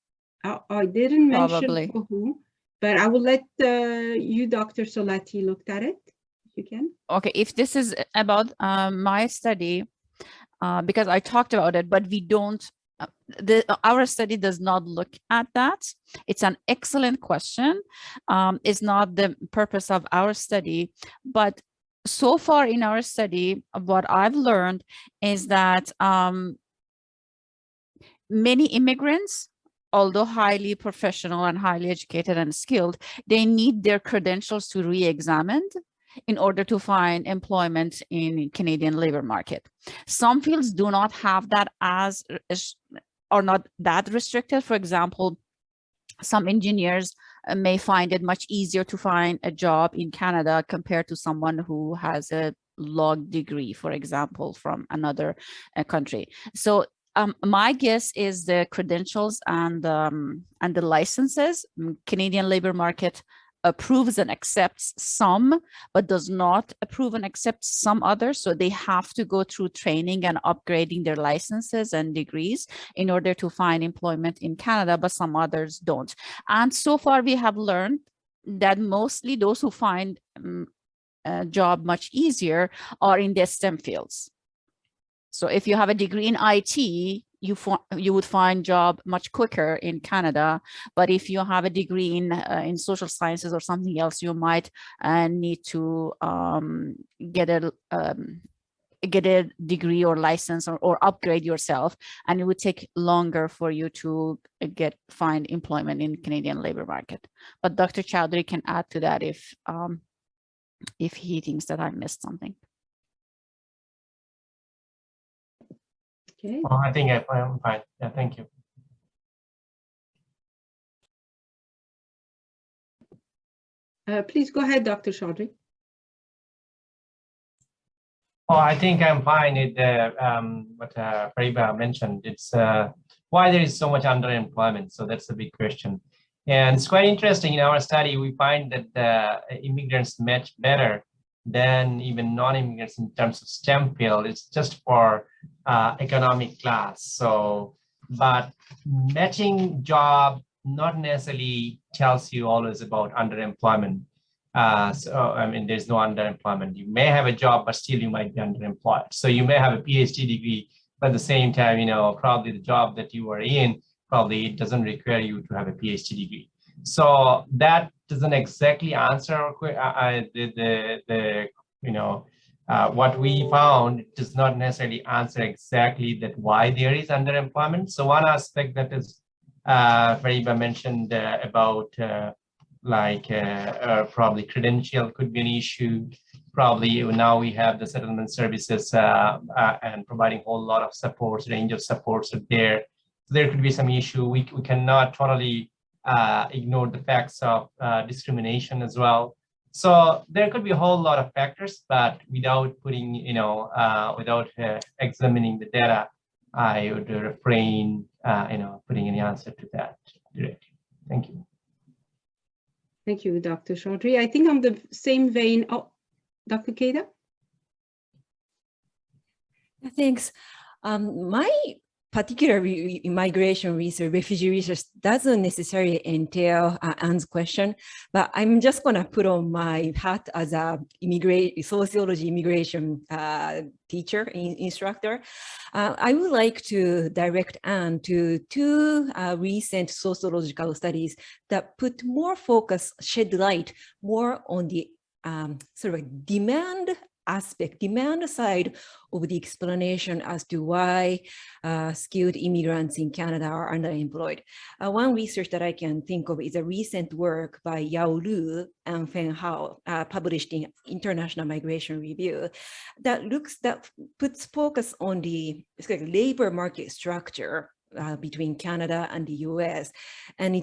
I didn't mention Probably. for who, but I will let you, Dr. Solati, look at it, if you can. Okay, if this is about my study, because I talked about it, but we don't, our study does not look at that. It's an excellent question. It's not the purpose of our study, but so far in our study, what I've learned is that many immigrants, although highly professional and highly educated and skilled, they need their credentials to be re-examined in order to find employment in Canadian labor market. Some fields do not have that are not that restricted. For example, some engineers may find it much easier to find a job in Canada compared to someone who has a law degree, for example, from another country. So my guess is the credentials and the licenses. Canadian labor market approves and accepts some, but does not approve and accept some others. So they have to go through training and upgrading their licenses and degrees in order to find employment in Canada, but some others don't. And so far we have learned that mostly those who find a job much easier are in the STEM fields. So if you have a degree in IT, you would find job much quicker in Canada. But if you have a degree in social sciences or something else, you might need to get a degree or license or upgrade yourself, and it would take longer for you to find employment in Canadian labor market. But Dr. Chowdhury can add to that if he thinks that I missed something. Okay. I think I'm fine. Yeah, thank you. Please go ahead, Dr. Chaudhry. I think I'm fine with what Fariba mentioned. It's why there is so much underemployment. So that's a big question. And it's quite interesting. In our study, we find that immigrants match better than even non-immigrants in terms of STEM field. It's just for economic class. So but matching job not necessarily tells you always about underemployment. So, I mean, there's no underemployment. You may have a job, but still you might be underemployed. So you may have a PhD degree, but at the same time, probably the job that you are in, probably it doesn't require you to have a PhD degree. So that doesn't exactly answer what we found does not necessarily answer exactly that why there is underemployment. So one aspect that is Fariba mentioned about probably credential could be an issue. Probably now we have the settlement services and providing a whole lot of supports, range of supports there. So there could be some issue. We cannot totally ignore the facts of discrimination as well. So there could be a whole lot of factors, but without putting, without examining the data, I would refrain, putting any answer to that directly. Thank you. Thank you, Dr. Chaudhry. I think on the same vein, Dr. Keita? Thanks. My particular immigration research, refugee research doesn't necessarily entail Anne's question, but I'm just going to put on my hat as a sociology immigration teacher, instructor. I would like to direct Anne to two recent sociological studies that put more focus, shed light more on the sort of demand side of the explanation as to why skilled immigrants in Canada are underemployed. One research that I can think of is a recent work by Yao Lu and Feng Hao, published in International Migration Review, that puts focus on the labor market structure between Canada and the US and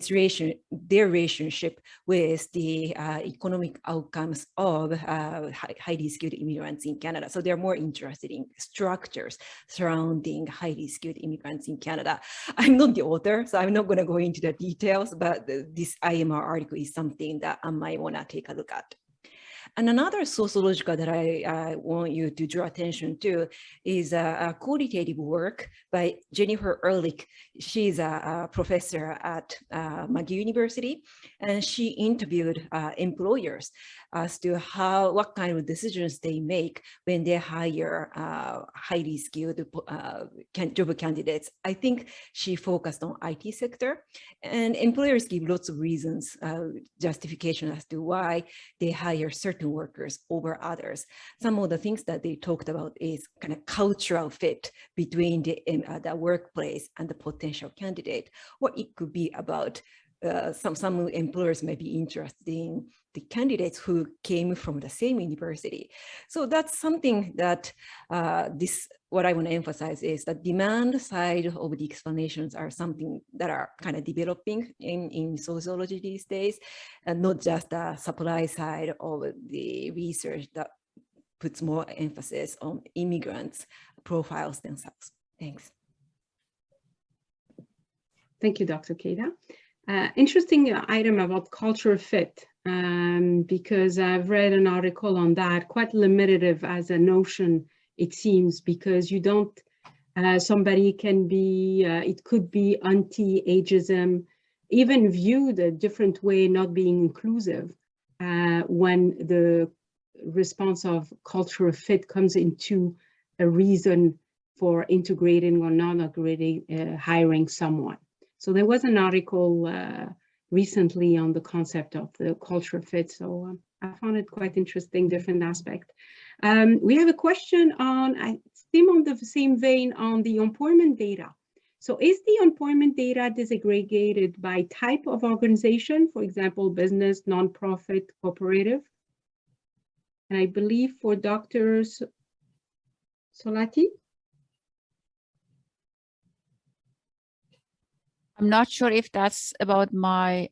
their relationship with the economic outcomes of highly skilled immigrants in Canada. So they're more interested in structures surrounding highly skilled immigrants in Canada. I'm not the author, so I'm not going to go into the details, but this IMR article is something that I might want to take a look at. And another sociological that I want you to draw attention to is a qualitative work by Jennifer Ehrlich. She's a professor at McGill University, and she interviewed employers as to what kind of decisions they make when they hire highly skilled job candidates. I think she focused on IT sector, and employers give lots of reasons, justification as to why they hire certain workers over others. Some of the things that they talked about is kind of cultural fit between the workplace and the potential candidate, or it could be about some employers may be interested in the candidates who came from the same university. So that's something that what I want to emphasize is that demand side of the explanations are something that are kind of developing in sociology these days, and not just the supply side of the research that puts more emphasis on immigrants' profiles themselves. Thanks. Thank you, Dr. Keita. Interesting item about culture fit, because I've read an article on that, quite limited as a notion, it seems, because you don't, somebody can be, it could be anti-ageism, even viewed a different way, not being inclusive, when the response of cultural fit comes into a reason for integrating or not integrating, hiring someone. So there was an article recently on the concept of the culture fit. So I found it quite interesting, different aspect. We have a question on, I think on the same vein, on the employment data. So is the employment data disaggregated by type of organization, for example, business, nonprofit, cooperative? And I believe for Dr. Solati? I'm not sure if that's about my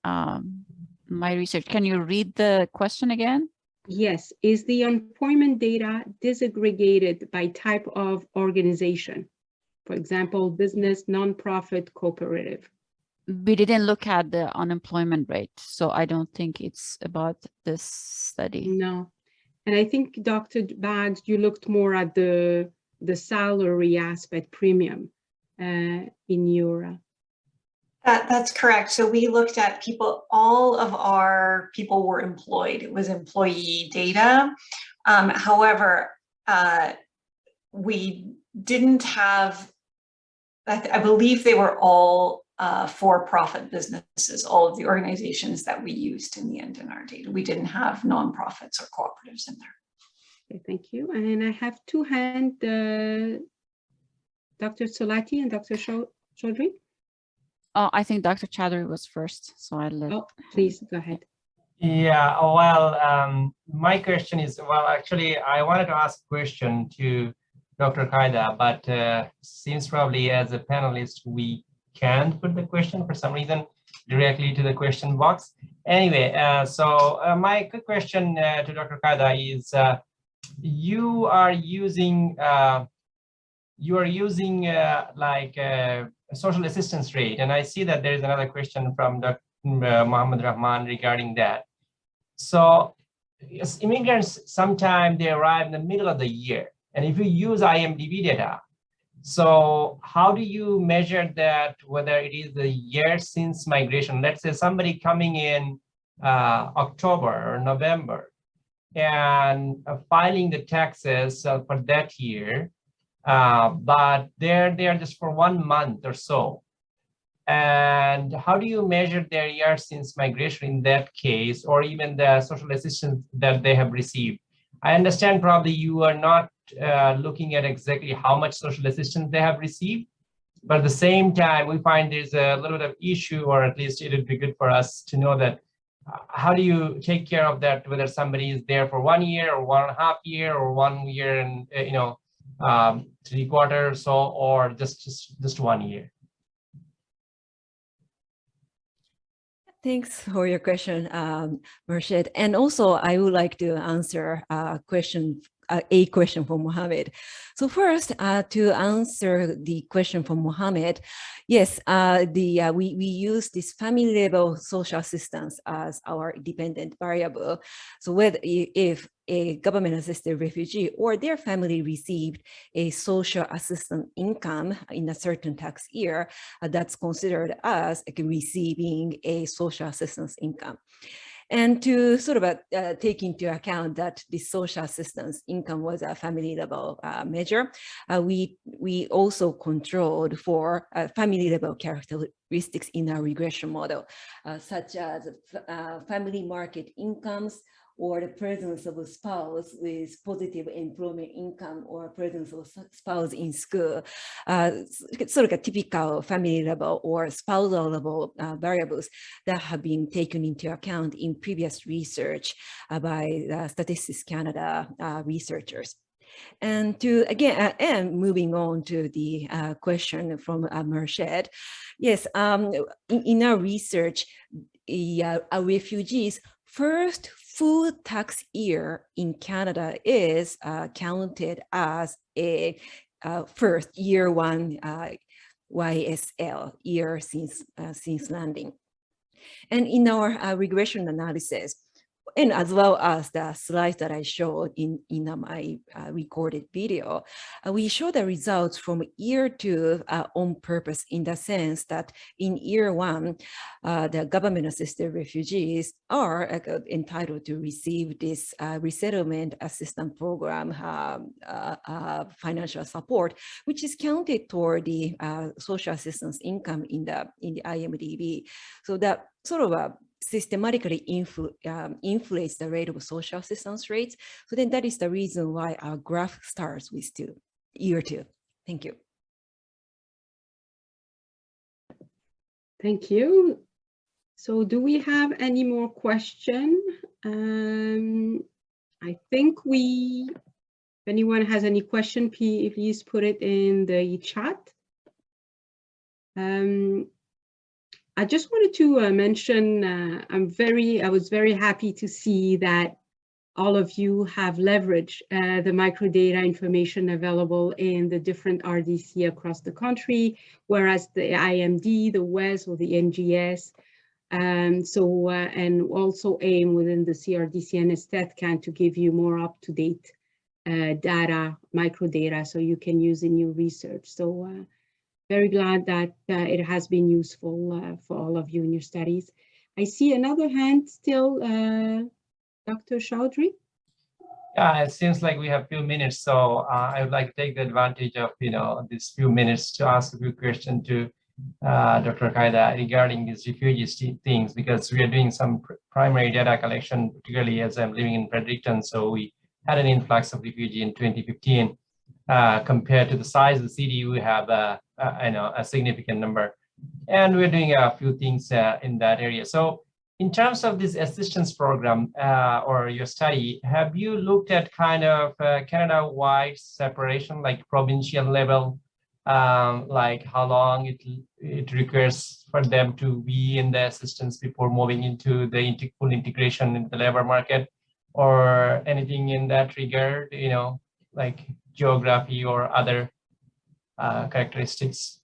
my research. Can you read the question again? Yes. Is the employment data disaggregated by type of organization? For example, business, nonprofit, cooperative. We didn't look at the unemployment rate, so I don't think it's about this study. No. And I think, Dr. Baggs, you looked more at the salary aspect premium. in your? That's correct. So we looked at people, all of our people were employed. It was employee data. However, we didn't have, I believe they were all for-profit businesses, all of the organizations that we used in the end in our data. We didn't have nonprofits or cooperatives in there. Okay, thank you. And I have two hands, Dr. Solati and Dr. Chaudhry. Oh, I think Dr. Chaudhry was first, so I'll let. Oh, please go ahead. Yeah, well, my question is, well, actually, I wanted to ask a question to Dr. Qaida, but seems probably as a panelist, we can't put the question for some reason directly to the question box. Anyway, so my quick question to Dr. Qaida is, you are using like a social assistance rate, and I see that there is another question from Dr. Mohammed Rahman regarding that. So yes, immigrants, sometimes they arrive in the middle of the year, and if you use IMDb data, so how do you measure that, whether it is the year since migration? Let's say somebody coming in October or November and filing the taxes for that year, but they're there just for 1 month or so. And how do you measure their year since migration in that case, or even the social assistance that they have received? I understand probably you are not looking at exactly how much social assistance they have received, but at the same time, we find there's a little bit of issue, or at least it would be good for us to know that how do you take care of that, whether somebody is there for 1 year or 1.5 years or 1 year and 3 quarters or so, or just 1 year? Thanks for your question, Murshid. And also, I would like to answer a question from Mohammed. So first, to answer the question from Mohammed, yes, we use this family level social assistance as our dependent variable. So whether if a government assisted refugee or their family received a social assistance income in a certain tax year, that's considered as receiving a social assistance income. And to sort of take into account that the social assistance income was a family level measure, we also controlled for family level characteristics in our regression model, such as family market incomes, or the presence of a spouse with positive employment income, or presence of a spouse in school, sort of a typical family level or spousal level variables that have been taken into account in previous research by Statistics Canada researchers. And to again, and moving on to the question from Murshid, yes, in our research, our refugees' first full tax year in Canada is counted as a first year 1 YSL, year since landing. And in our regression analysis, and as well as the slides that I showed in my recorded video, we show the results from year 2 on purpose, in the sense that in year 1, the government-assisted refugees are entitled to receive this resettlement assistance program financial support, which is counted toward the social assistance income in the IMDb. So that sort of systematically influence the rate of social assistance rates. So then that is the reason why our graph starts with year 2. Thank you. Thank you. So do we have any more questions? I think if anyone has any question, please put it in the chat. I just wanted to mention, I was very happy to see that all of you have leveraged the microdata information available in the different RDC across the country, whereas the IMD, the WES, or the NGS, and also AIM within the CRDCN StatCan to give you more up-to-date data, microdata, so you can use in your research. So Very glad that it has been useful for all of you in your studies. I see another hand still, Dr. Chaudhry. Yeah, it seems like we have few minutes, so I would like to take the advantage of these few minutes to ask a few questions to Dr. Kaida regarding these refugee things, because we are doing some primary data collection, particularly as I'm living in Fredericton. So we had an influx of refugee in 2015. Compared to the size of the city, we have a significant number, and we're doing a few things in that area. So in terms of this assistance program or your study, have you looked at kind of Canada-wide separation, like provincial level, like how long it requires for them to be in the assistance before moving into the full integration in the labor market, or anything in that regard, like geography or other characteristics?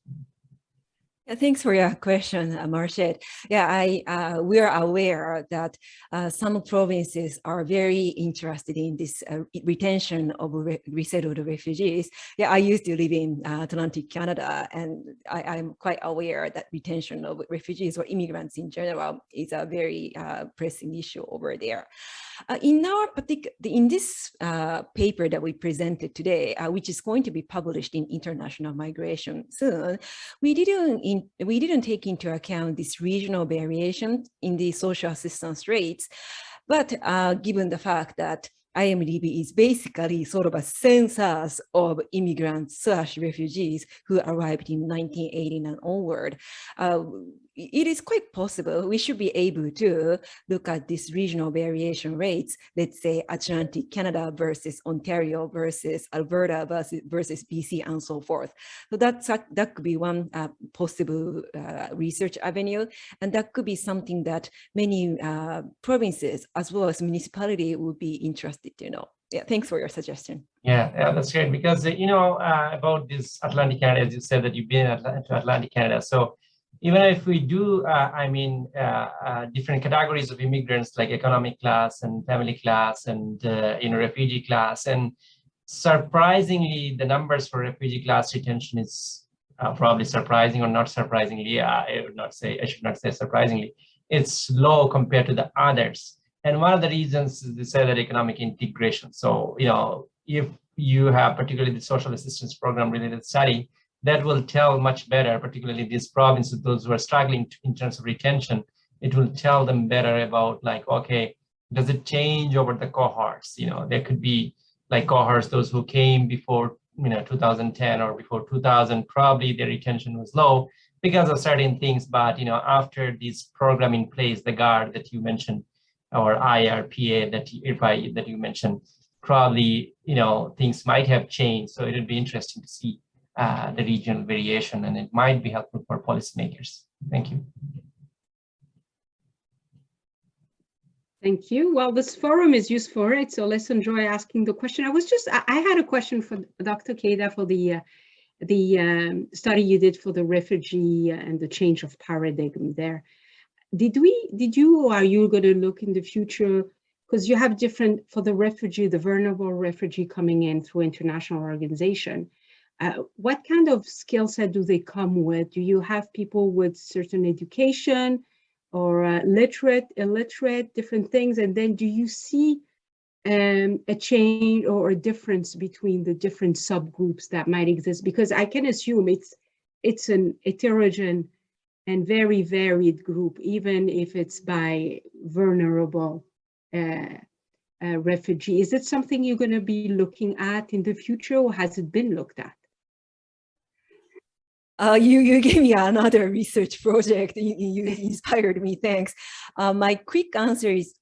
Thanks for your question, Marshall. Yeah, we are aware that some provinces are very interested in this retention of resettled refugees. Yeah, I used to live in Atlantic Canada, and I'm quite aware that retention of refugees or immigrants in general is a very pressing issue over there. In this paper that we presented today, which is going to be published in International Migration soon, we didn't take into account this regional variation in the social assistance rates. But given the fact that IMDb is basically sort of a census of immigrants/refugees who arrived in 1980 and onward, it is quite possible we should be able to look at this regional variation rates, let's say Atlantic Canada versus Ontario versus Alberta versus BC and so forth. So that could be one possible research avenue, and that could be something that many provinces as well as municipality would be interested to know. Yeah, thanks for your suggestion. Yeah, that's great, because about this Atlantic Canada, as you said that you've been to Atlantic Canada. So even if we do, different categories of immigrants like economic class and family class and refugee class, and surprisingly, the numbers for refugee class retention is probably surprising, or not surprisingly. I should not say surprisingly. It's low compared to the others. And one of the reasons is they say that economic integration. So, if you have particularly the social assistance program related study, that will tell much better, particularly these provinces, those who are struggling in terms of retention, it will tell them better about like, okay, does it change over the cohorts? There could be like cohorts, those who came before 2010 or before 2000, probably their retention was low because of certain things. But after this program in place, the GUARD that you mentioned, or IRPA that you mentioned, probably things might have changed. So it would be interesting to see the regional variation, and it might be helpful for policymakers. Thank you. Thank you. Well, this forum is used for it, so let's enjoy asking the question. I had a question for Dr. Kaida for the study you did for the refugee and the change of paradigm there. Did you, or are you going to look in the future, because you have different, for the refugee, the vulnerable refugee coming in through international organization, what kind of skill set do they come with? Do you have people with certain education or literate, illiterate, different things? And then do you see a change or a difference between the different subgroups that might exist? Because I can assume it's an heterogeneous and very varied group, even if it's by vulnerable refugee. Is it something you're going to be looking at in the future, or has it been looked at? You gave me another research project. You inspired me. Thanks. My quick answer is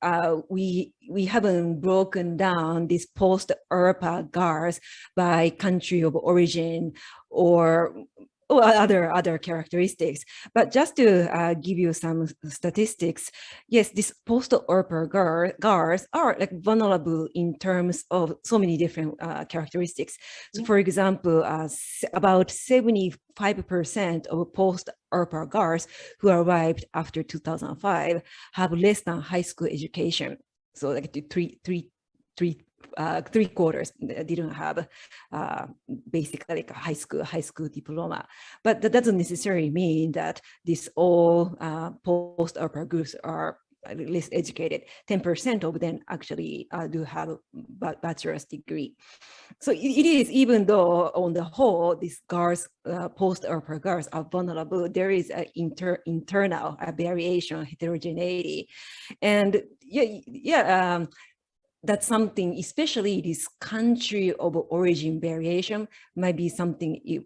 we haven't broken down this post-ERPA GARs by country of origin or other characteristics. But just to give you some statistics, yes, this post-ERPA GARs are like vulnerable in terms of so many different characteristics. So for example, about 75% of post-ERPA GARs who arrived after 2005 have less than high school education. So like 3/4 didn't have basically like a high school diploma. But that doesn't necessarily mean that this all post-upper groups are at least educated. 10% of them actually do have a bachelor's degree. So it is, even though on the whole, these girls, post-upper girls are vulnerable, there is an internal variation, heterogeneity. And that's something, especially this country of origin variation, might be something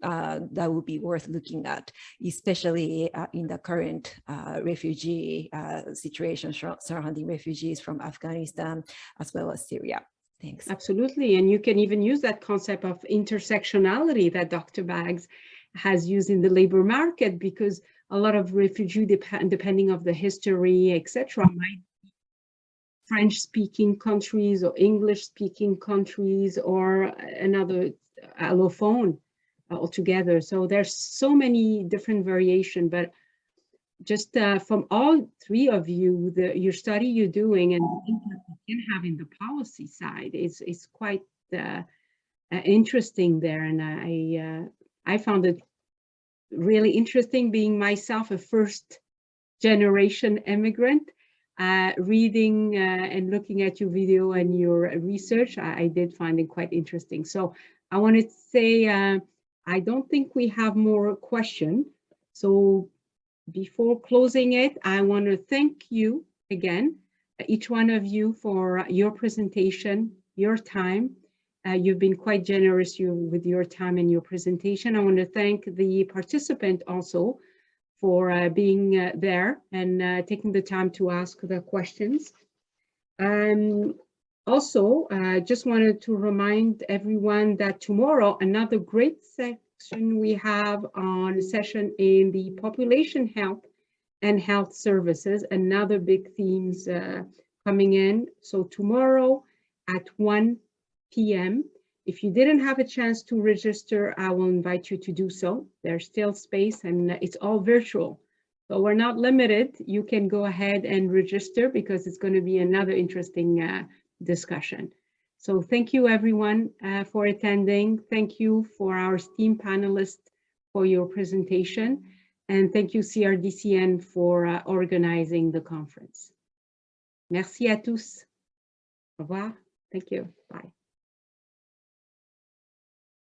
that would be worth looking at, especially in the current refugee situation surrounding refugees from Afghanistan as well as Syria. Thanks. Absolutely, and you can even use that concept of intersectionality that Dr. Baggs has used in the labor market, because a lot of refugee, depending on the history, etc., might French-speaking countries or English-speaking countries or another allophone altogether. So there's so many different variations, but just from all three of you, your study you're doing and the impact you can have in the policy side is quite interesting there. And I found it really interesting, being myself a first-generation immigrant. Reading and looking at your video and your research, I did find it quite interesting. So I wanted to say, I don't think we have more questions. So before closing it, I want to thank you again, each one of you, for your presentation, your time. You've been quite generous with your time and your presentation. I want to thank the participant also for being there and taking the time to ask the questions. Also, I just wanted to remind everyone that tomorrow, another great section we have on session in the population health and health services, another big themes coming in. So tomorrow at 1 p.m. If you didn't have a chance to register, I will invite you to do so. There's still space and it's all virtual. So we're not limited. You can go ahead and register because it's going to be another interesting discussion. So thank you everyone for attending. Thank you for our esteemed panelists for your presentation. And thank you CRDCN for organizing the conference. Merci à tous. Au revoir. Thank you. Bye.